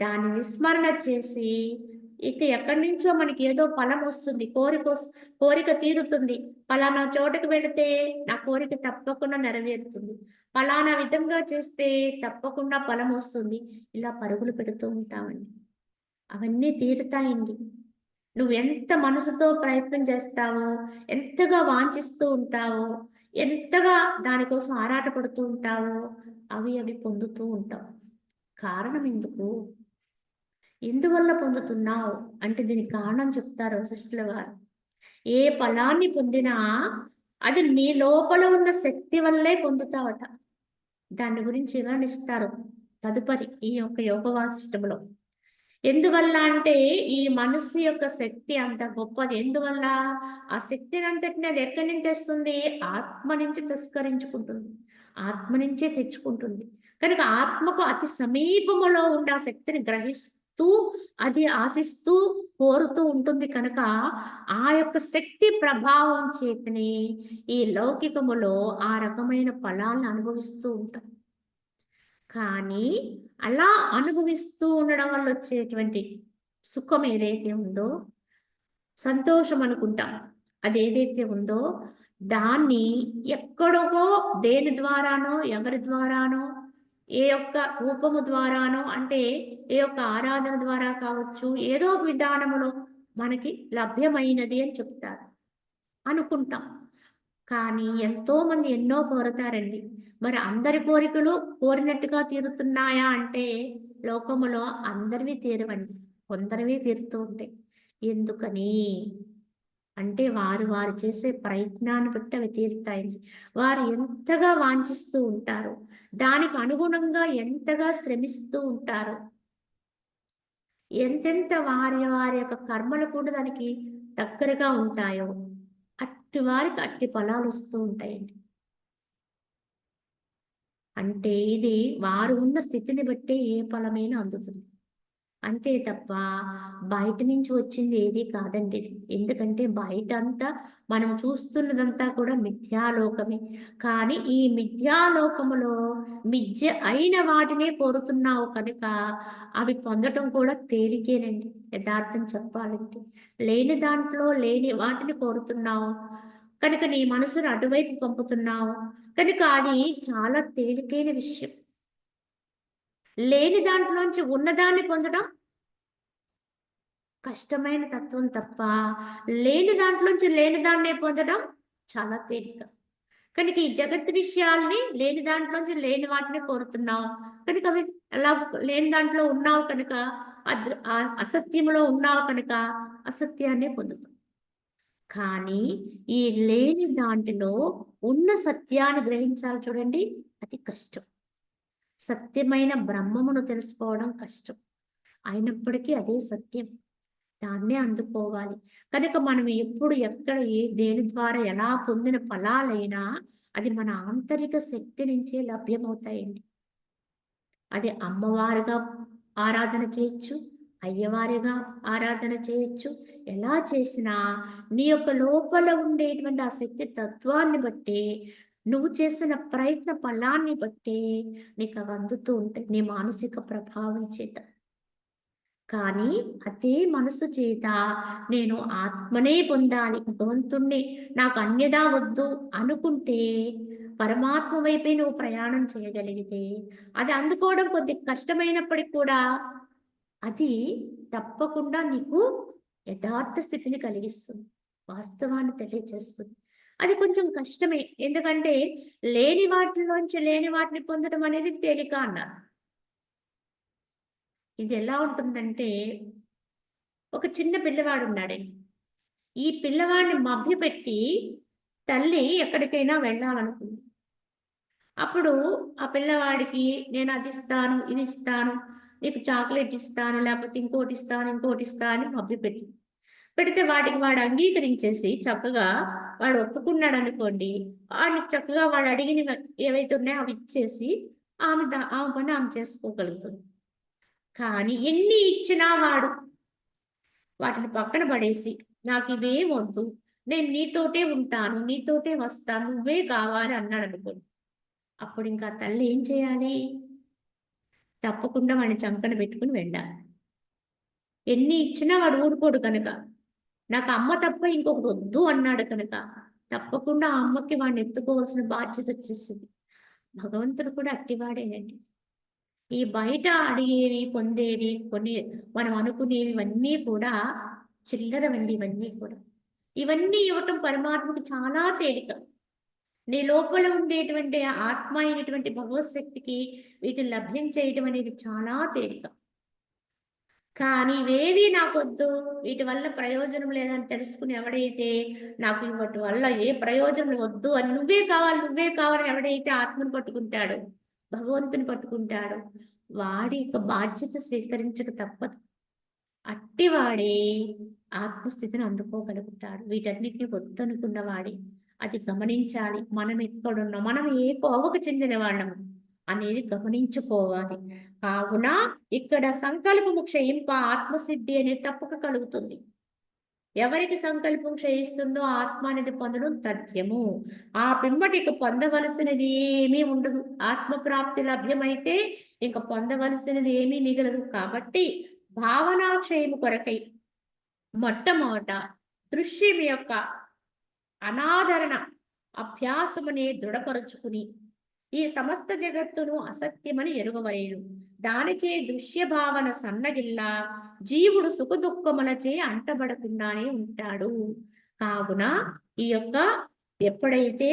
దాన్ని విస్మరణ చేసి ఇక ఎక్కడి నుంచో మనకి ఏదో ఫలం వస్తుంది, కోరిక తీరుతుంది. పలానా చోటకు వెళితే నా కోరిక తప్పకుండా నెరవేరుతుంది, పలానా విధంగా చేస్తే తప్పకుండా ఫలం వస్తుంది. ఇలా పరుగులు పెడుతూ ఉంటామండి. అవన్నీ తీరుతాయండి. నువ్వు ఎంత మనసుతో ప్రయత్నం చేస్తావో, ఎంతగా వాంఛిస్తూ ఉంటావో, ఎంతగా దానికోసం ఆరాటపడుతూ ఉంటావో, అవి పొందుతూ ఉంటావు. కారణం ఎందుకు? ఎందువల్ల పొందుతున్నావు అంటే దీనికి కారణం చెప్తారు వశిష్ఠుల వారు. ఏ ఫలాన్ని పొందినా అది నీ లోపల ఉన్న శక్తి వల్లే పొందుతావట. దాని గురించి వివరణిస్తారు తదుపరి ఈ యొక్క యోగ వాసిష్టంలో. ఎందువల్ల అంటే ఈ మనస్సు యొక్క శక్తి అంత గొప్పది. ఎందువల్ల? ఆ శక్తిని అంతటిని అది ఎక్కడి నుంచి తెస్తుంది? ఆత్మ నుంచి తిరస్కరించుకుంటుంది. ఆత్మ నుంచే తెచ్చుకుంటుంది. కనుక ఆత్మకు అతి సమీపములో ఉండే ఆ శక్తిని గ్రహిస్తూ అది ఆశిస్తూ కోరుతూ ఉంటుంది కనుక ఆ యొక్క శక్తి ప్రభావం చేతనే ఈ లౌకికములో ఆ రకమైన ఫలాలను అనుభవిస్తూ ఉంటాం. కానీ అలా అనుభవిస్తూ ఉండడం వల్ల వచ్చేటువంటి సుఖం ఏదైతే ఉందో, సంతోషం అనుకుంటాం. అది ఏదైతే ఉందో దాన్ని ఎక్కడికో దేని ద్వారానో, ఎవరి ద్వారానో, ఏ యొక్క రూపము ద్వారానో అంటే ఏ యొక్క ఆరాధన ద్వారా కావచ్చు, ఏదో ఒక విధానములో మనకి లభ్యమైనది అని చెప్తారు. అనుకుంటాం. కానీ ఎంతోమంది ఎన్నో కోరతారండి. మరి అందరి కోరికలు కోరినట్టుగా తీరుతున్నాయా అంటే లోకములో అందరివి తీరవండి. కొందరివి తీరుతూ ఉంటాయి. ఎందుకని? అంటే వారు చేసే ప్రయత్నాన్ని బట్టి అవి తీరుతాయండి. వారు ఎంతగా వాంఛిస్తూ ఉంటారో, దానికి అనుగుణంగా ఎంతగా శ్రమిస్తూ ఉంటారో, ఎంతెంత వారి యొక్క కర్మలు కూడా దానికి దగ్గరగా ఉంటాయో, అట్టి వారికి అట్టి ఫలాలు వస్తూ ఉంటాయండి. అంటే ఇది వారు ఉన్న స్థితిని బట్టే ఏ ఫలమైనా అందుతుంది. అంతే తప్ప బయట నుంచి వచ్చింది ఏది కాదండి ఇది. ఎందుకంటే బయటంతా మనం చూస్తున్నదంతా కూడా మిథ్యాలోకమే. కానీ ఈ మిథ్యాలోకములో మిథ్య అయిన వాటినే కోరుతున్నావు కనుక అవి పొందటం కూడా తేలికేనండి. యథార్థం చెప్పాలంటే. లేని దాంట్లో లేని వాటిని కోరుతున్నావు కనుక నీ మనసును అటువైపు పంపుతున్నావు కనుక అది చాలా తేలికైన విషయం. లేని దాంట్లోంచి ఉన్నదాన్ని పొందడం కష్టమైన తత్వం తప్ప, లేని దాంట్లోంచి లేని దాన్నే పొందడం చాలా తేలిక. కనుక ఈ జగత్ విషయాల్ని లేని దాంట్లోంచి లేని వాటిని కోరుతున్నావు. కనుక అవి అలా లేని దాంట్లో ఉన్నావు కనుక అసత్యంలో ఉన్నావు కనుక అసత్యాన్నే పొందుతావు. కానీ ఈ లేని దాంట్లో ఉన్న సత్యాన్ని గ్రహించాలి చూడండి, అది కష్టం. సత్యమైన బ్రహ్మమును తెలుసుకోవడం కష్టం. అయినప్పటికీ అదే సత్యం. దాన్నే అందుకోవాలి. కనుక మనం ఎప్పుడు ఎక్కడ దేని ద్వారా ఎలా పొందిన ఫలాలైనా అది మన ఆంతరిక శక్తి నుంచే లభ్యమవుతాయండి. అది అమ్మవారుగా ఆరాధన చేయొచ్చు, అయ్యవారిగా ఆరాధన చేయొచ్చు. ఎలా చేసినా నీ యొక్క లోపల ఉండేటువంటి ఆ శక్తి తత్వాన్ని బట్టి నువ్వు చేసిన ప్రయత్న ఫలాన్ని బట్టి నీకు అవి అందుతూ ఉంటాయి నీ మానసిక ప్రభావం చేత. కానీ అదే మనసు చేత నేను ఆత్మనే పొందాలి, భగవంతుణ్ణి నాకు అన్యదా వద్దు అనుకుంటే పరమాత్మ వైపే నువ్వు ప్రయాణం చేయగలిగితే అది అందుకోవడం కొద్ది కష్టమైనప్పటికీ కూడా అది తప్పకుండా నీకు యథార్థ స్థితిని కలిగిస్తుంది, వాస్తవాన్ని తెలియజేస్తుంది. అది కొంచెం కష్టమే. ఎందుకంటే లేని వాటిలోంచి లేని వాటిని పొందడం అనేది తేలిక అన్నారు. ఇది ఎలా ఉంటుందంటే ఒక చిన్న పిల్లవాడు ఉన్నాడండి. ఈ పిల్లవాడిని మభ్యపెట్టి తల్లి ఎక్కడికైనా వెళ్ళాలనుకుంది. అప్పుడు ఆ పిల్లవాడికి నేను అది ఇస్తాను, ఇది ఇస్తాను, నీకు చాక్లెట్ ఇస్తాను, లేకపోతే ఇంకోటి ఇస్తాను, ఇంకోటి ఇస్తాను అని మభ్యపెట్టి పెడితే వాటికి వాడు అంగీకరించేసి చక్కగా వాడు ఒప్పుకున్నాడు అనుకోండి. వాడికి చక్కగా వాడు అడిగినవి ఏవైతే ఉన్నాయో అవి ఇచ్చేసి ఆమె పని ఆమె చేసుకోగలుగుతుంది. కానీ ఎన్ని ఇచ్చినా వాడు వాటిని పక్కన పడేసి నాకు ఇవేం వద్దు, నేను నీతోటే ఉంటాను, నీతోటే వస్తాను, నువ్వే కావాలి అన్నాడు అనుకోండి. అప్పుడు ఇంకా తల్లి ఏం చేయాలి? తప్పకుండా వాడిని చంకన పెట్టుకుని వెళ్ళాలి. ఎన్ని ఇచ్చినా వాడు ఊరుకోడు కనుక, నాకు అమ్మ తప్ప ఇంకొకటి వద్దు అన్నాడు కనుక తప్పకుండా ఆ అమ్మకి వాడిని ఎత్తుకోవాల్సిన బాధ్యత వచ్చేసింది. భగవంతుడు కూడా అట్టివాడేనండి. ఈ బయట అడిగేవి, పొందేవి, కొన్ని మనం అనుకునేవన్నీ కూడా చిల్లరవండి ఇవన్నీ కూడా. ఇవన్నీ ఇవ్వటం పరమాత్మకు చాలా తేలిక. నీ లోపల ఉండేటువంటి ఆత్మ అయినటువంటి భగవత్ శక్తికి వీటిని లభ్యం అనేది చాలా తేలిక. కానీ ఇవేవి నాకొద్దు, వీటి వల్ల ప్రయోజనం లేదని తెలుసుకుని ఎవడైతే నాకు వాటి వల్ల ఏ ప్రయోజనం వద్దు అని నువ్వే కావాలని ఎవడైతే ఆత్మను పట్టుకుంటాడో, భగవంతుని పట్టుకుంటాడో, వాడి యొక్క బాధ్యత స్వీకరించక తప్పదు. అట్టివాడే ఆత్మస్థితిని అందుకోగలుగుతాడు. వీటన్నిటిని వద్దనుకున్న వాడే అది గమనించాలి. మనం ఎక్కడున్నాం, మనం ఏ కోవకు చెందిన వాళ్ళము అనేది గమనించుకోవాలి. కావున ఇక్కడ సంకల్పము క్షయింప ఆత్మసిద్ధి అనేది తప్పక కలుగుతుంది. ఎవరికి సంకల్పం క్షయిస్తుందో ఆత్మ అనేది పొందడం తథ్యము. ఆ పిమ్మటికి పొందవలసినది ఏమీ ఉండదు. ఆత్మ ప్రాప్తి లభ్యమైతే ఇంక పొందవలసినది ఏమీ మిగలదు. కాబట్టి భావనాక్షయము కొరకై మొట్టమొదట దృశ్యం యొక్క అనాదరణ అభ్యాసమునే దృఢపరుచుకుని ఈ సమస్త జగత్తును అసత్యమని ఎరుగవలేను. దానిచే దృశ్య భావన సన్నగిల్ల జీవుడు సుఖదుఖములచే అంటబడకుండానే ఉంటాడు. కావున ఈ యొక్క ఎప్పుడైతే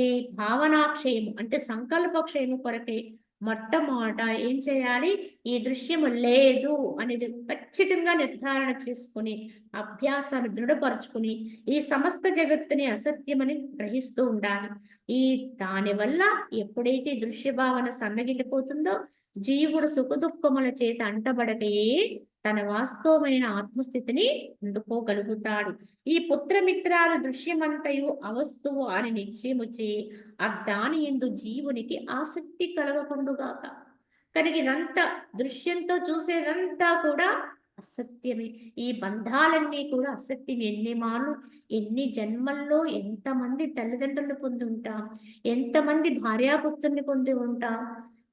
ఈ భావనాక్షయము అంటే సంకల్పక్షయము కొరకే మొట్టమొదట ఏం చేయాలి, ఈ దృశ్యము లేదు అనేది ఖచ్చితంగా నిర్ధారణ చేసుకుని అభ్యాసాన్ని దృఢపరుచుకుని ఈ సమస్త జగత్తుని అసత్యమని గ్రహిస్తూ ఉండాలి. ఈ దానివల్ల ఎప్పుడైతే దృశ్య భావన సన్నగిల్లిపోతుందో జీవుడు సుఖదుఖముల చేత అంటబడకయే తన వాస్తవమైన ఆత్మస్థితిని అందుకోగలుగుతాడు. ఈ పుత్రమిత్రాలు దృశ్యమంతయు అవస్తువు అని నిశ్చయముచే దాని యందు జీవునికి ఆసక్తి కలగకుండుగాక. కనుక ఇదంతా దృశ్యంతో చూసేదంతా కూడా అసత్యమే. ఈ బంధాలన్నీ కూడా అసత్యం. ఎన్ని జన్మల్లో ఎంతమంది తల్లిదండ్రులు పొంది ఉంటాం, ఎంతమంది భార్యాపుత్రుల్ని పొంది ఉంటాం.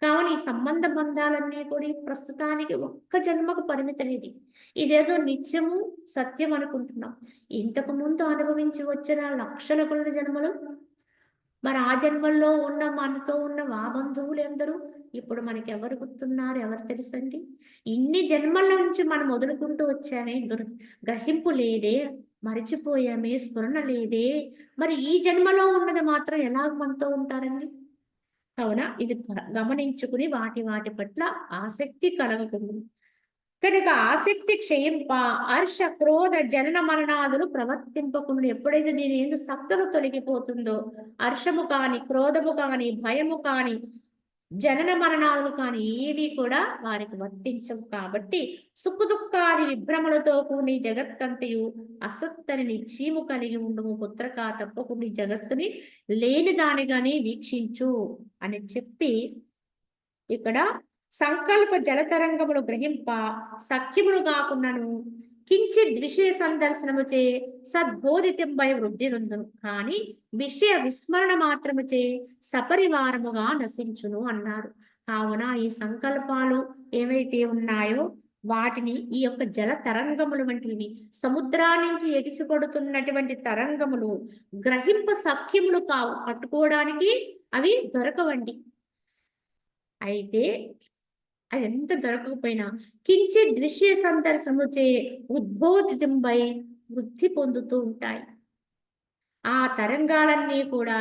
కావున ఈ సంబంధ బంధాలన్నీ కూడా ప్రస్తుతానికి ఒక్క జన్మకు పరిమితమేది. ఇదేదో నిత్యము సత్యం అనుకుంటున్నాం. ఇంతకు ముందు అనుభవించి వచ్చిన లక్షల కొలది జన్మలు, మరి ఆ జన్మల్లో ఉన్న మనతో ఉన్న ఆ బంధువులు ఎందరూ ఇప్పుడు మనకి ఎవరు గుర్తున్నారు, ఎవరు తెలుసండి? ఇన్ని జన్మల నుంచి మనం వదులుకుంటూ వచ్చామే, గ్రహింపు లేదే, మరిచిపోయామే, స్ఫురణ లేదే. మరి ఈ జన్మలో ఉన్నది మాత్రం ఎలా మనతో ఉంటారండి? కావున ఇది గమనించుకుని వాటి పట్ల ఆసక్తి కలగకుండా కనుక ఆసక్తి క్షయింప హర్ష క్రోధ జనన మరణాదులు ప్రవర్తింపకుండా ఎప్పుడైతే దీని ఏందు సత్తలు తొలగిపోతుందో హర్షము కాని, క్రోధము కాని, భయము కాని, జనన మరణాలు కాని ఏవి కూడా వారికి వర్తించవు. కాబట్టి సుఖ దుఃఖాది విభ్రమలతో కూడి జగత్తంతయు అసత్తని నిశ్చయము కలిగి ఉండము పుత్రక. తప్పకుండా జగత్తుని లేని దానిగానే వీక్షించు అని చెప్పి ఇక్కడ సంకల్ప జలతరంగములు గ్రహింప సఖ్యములు కాకుండాను కించిత్ విషయ సందర్శనముచే సద్బోధితంపై వృద్ధి నొందును. కానీ విషయ విస్మరణ మాత్రముచే సపరివారముగా నశించును అన్నారు. కావున ఈ సంకల్పాలు ఏవైతే ఉన్నాయో వాటిని ఈ యొక్క జల తరంగములు వంటివి, సముద్రాన్నించి ఎగిసిపడుతున్నటువంటి తరంగములు గ్రహింప సఖ్యములు కావు, పట్టుకోవడానికి అవి దొరకవండి. అయితే అది ఎంత దొరకకపోయినా కించిత్ దృశ్య సందర్శనముచే ఉద్బోధితంపై వృద్ధి పొందుతూ ఉంటాయి. ఆ తరంగాలన్నీ కూడా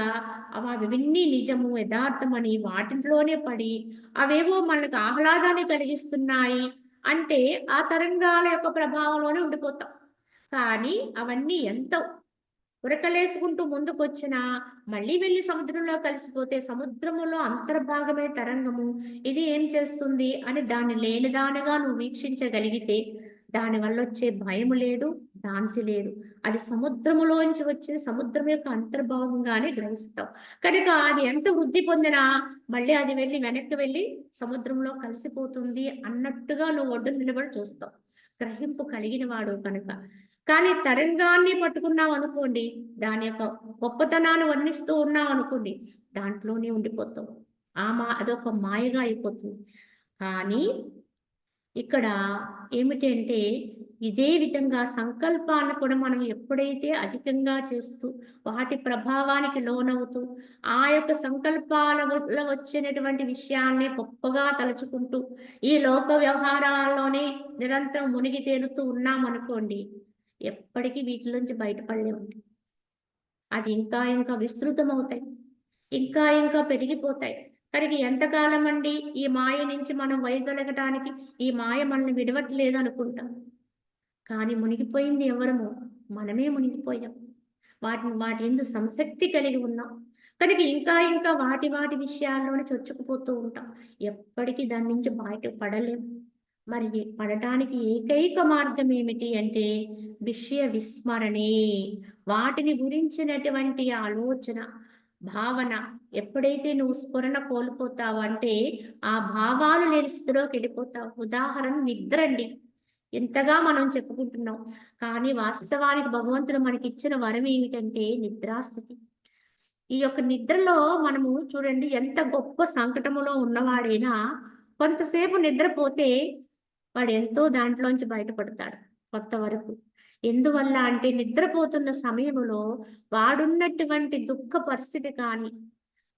అవన్నీ నిజము, యథార్థమని వాటిలోనే పడి అవేవో మనకు ఆహ్లాదాన్ని కలిగిస్తున్నాయి అంటే ఆ తరంగాల యొక్క ప్రభావంలోనే ఉండిపోతాం. కానీ అవన్నీ ఎంత ఉరకలేసుకుంటూ ముందుకొచ్చినా మళ్ళీ వెళ్ళి సముద్రంలో కలిసిపోతే సముద్రములో అంతర్భాగమే తరంగము. ఇది ఏం చేస్తుంది అని దాన్ని లేనిదానిగా నువ్వు వీక్షించగలిగితే దానివల్ల వచ్చే భయము లేదు, శాంతి లేదు. అది సముద్రములోంచి వచ్చిన సముద్రం యొక్క అంతర్భాగంగానే గ్రహిస్తావు. కనుక అది ఎంత వృద్ధి పొందినా మళ్ళీ అది వెళ్ళి వెనక్కి వెళ్ళి సముద్రంలో కలిసిపోతుంది అన్నట్టుగా నువ్వు ఒడ్డు నిలబడి చూస్తావు, గ్రహింపు కలిగిన వాడు కనుక. కానీ తరంగాన్ని పట్టుకున్నావు అనుకోండి, దాని యొక్క గొప్పతనాన్ని వర్ణిస్తూ ఉన్నావు అనుకోండి, దాంట్లోనే ఉండిపోతావు. అదొక మాయగా అయిపోతుంది. కానీ ఇక్కడ ఏమిటంటే ఇదే విధంగా సంకల్పాలను కూడా మనం ఎప్పుడైతే అధికంగా చేస్తూ వాటి ప్రభావానికి లోనవుతూ ఆ యొక్క సంకల్పాల వల్ల వచ్చినటువంటి విషయాల్ని గొప్పగా తలుచుకుంటూ ఈ లోక వ్యవహారాల్లోనే నిరంతరం మునిగి తేలుతూ ఉన్నామనుకోండి, ఎప్పటికీ వీటిలోంచి బయటపడలేము. అది ఇంకా ఇంకా విస్తృతమవుతాయి. ఇంకా ఇంకా పెరిగిపోతాయి. కనుక ఎంతకాలం అండి ఈ మాయ నుంచి మనం వైదొలగటానికి, ఈ మాయ మనల్ని విడవట్లేదు అనుకుంటాం. కానీ మునిగిపోయింది ఎవరము? మనమే మునిగిపోయాం. వాటి యందు సంసక్తి కలిగి ఉన్నాం. కనుక ఇంకా ఇంకా వాటి విషయాల్లోనే చొచ్చుకుపోతూ ఉంటాం. ఎప్పటికీ దాని నుంచి బయట పడలేం. మరి పడటానికి ఏకైక మార్గం ఏమిటి అంటే విషయ విస్మరణే. వాటిని గురించినటువంటి ఆలోచన, భావన ఎప్పుడైతే నువ్వు స్ఫురణ కోల్పోతావో అంటే ఆ భావాలు లేని స్థితిలోకి వెళ్ళిపోతావు. ఉదాహరణ నిద్రండి. ఎంతగా మనం చెప్పుకుంటున్నాం. కానీ వాస్తవానికి భగవంతుడు మనకిచ్చిన వరం ఏమిటంటే నిద్రాస్థితి. ఈ యొక్క నిద్రలో మనము చూడండి ఎంత గొప్ప సంకటములో ఉన్నవాడైనా కొంతసేపు నిద్రపోతే వాడెంతో దాంట్లోంచి బయటపడతాడు కొంతవరకు. ఎందువల్ల అంటే నిద్రపోతున్న సమయములో వాడున్నటువంటి దుఃఖ పరిస్థితి కానీ,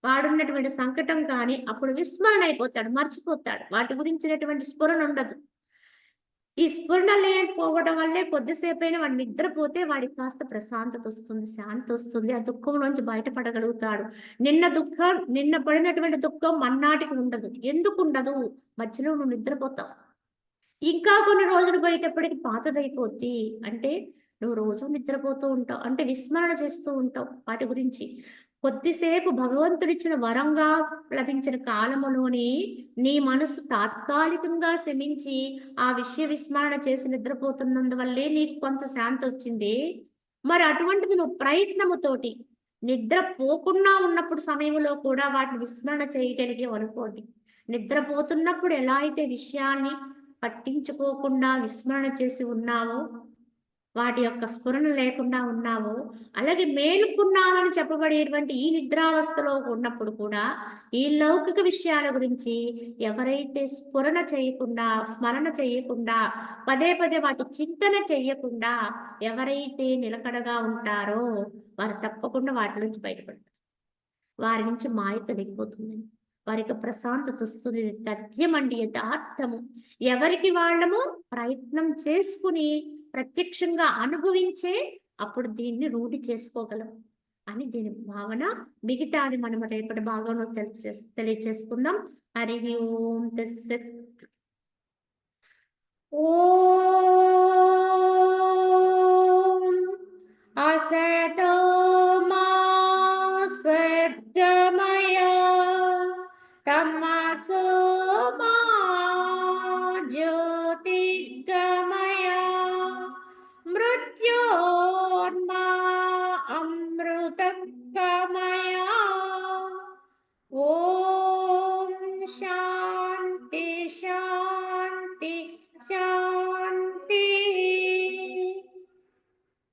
వాడున్నటువంటి సంకటం కానీ అప్పుడు విస్మరణ అయిపోతాడు, మర్చిపోతాడు. వాటి గురించినటువంటి స్ఫురణ ఉండదు. ఈ స్ఫురణ లేకపోవడం వల్లే కొద్దిసేపైనా వాడు నిద్రపోతే వాడికి కాస్త ప్రశాంతత వస్తుంది, శాంతి వస్తుంది. ఆ దుఃఖంలోంచి బయటపడగలుగుతాడు. నిన్న పడినటువంటి దుఃఖం మన్నాటికి ఉండదు. ఎందుకు ఉండదు? మధ్యలో నువ్వు నిద్రపోతావు. ఇంకా కొన్ని రోజులు పోయేటప్పటికి పాతదైపోద్ది. అంటే నువ్వు రోజు నిద్రపోతూ ఉంటావు. అంటే విస్మరణ చేస్తూ ఉంటావు వాటి గురించి. కొద్దిసేపు భగవంతుడిచ్చిన వరంగా లభించిన కాలములోనే నీ మనసు తాత్కాలికంగా శమించి ఆ విషయ విస్మరణ చేసి నిద్రపోతున్నందువల్లే నీకు కొంత శాంతొచ్చింది. మరి అటువంటిది నువ్వు ప్రయత్నముతోటి నిద్రపోకుండా ఉన్నప్పుడు సమయంలో కూడా వాటిని విస్మరణ చేయగలిగావనుకోండి. నిద్రపోతున్నప్పుడు ఎలా అయితే విషయాన్ని పట్టించుకోకుండా విస్మరణ చేసి ఉన్నావో, వాటి యొక్క స్ఫురణ లేకుండా ఉన్నావో, అలాగే మేలుకున్నానని చెప్పబడేటువంటి ఈ నిద్రావస్థలో ఉన్నప్పుడు కూడా ఈ లౌకిక విషయాల గురించి ఎవరైతే స్ఫురణ చేయకుండా, స్మరణ చేయకుండా, పదే పదే వాటి చింతన చెయ్యకుండా ఎవరైతే నిలకడగా ఉంటారో వారు తప్పకుండా వాటి నుంచి బయటపడతారు. వారి నుంచి మాయ తొలగిపోతుందండి. వారికి ప్రశాంతత వస్తుంది. ఇది తథ్యమండి, యథార్థము. ఎవరికి వాళ్ళము ప్రయత్నం చేసుకుని ప్రత్యక్షంగా అనుభవించే అప్పుడు దీన్ని రూఢి చేసుకోగలం అని దీని భావన. మిగతాది మనం రేపటి భాగంలో తెలియచేసుకుందాం. హరి ఓం తస్సత్. ఓం అసతో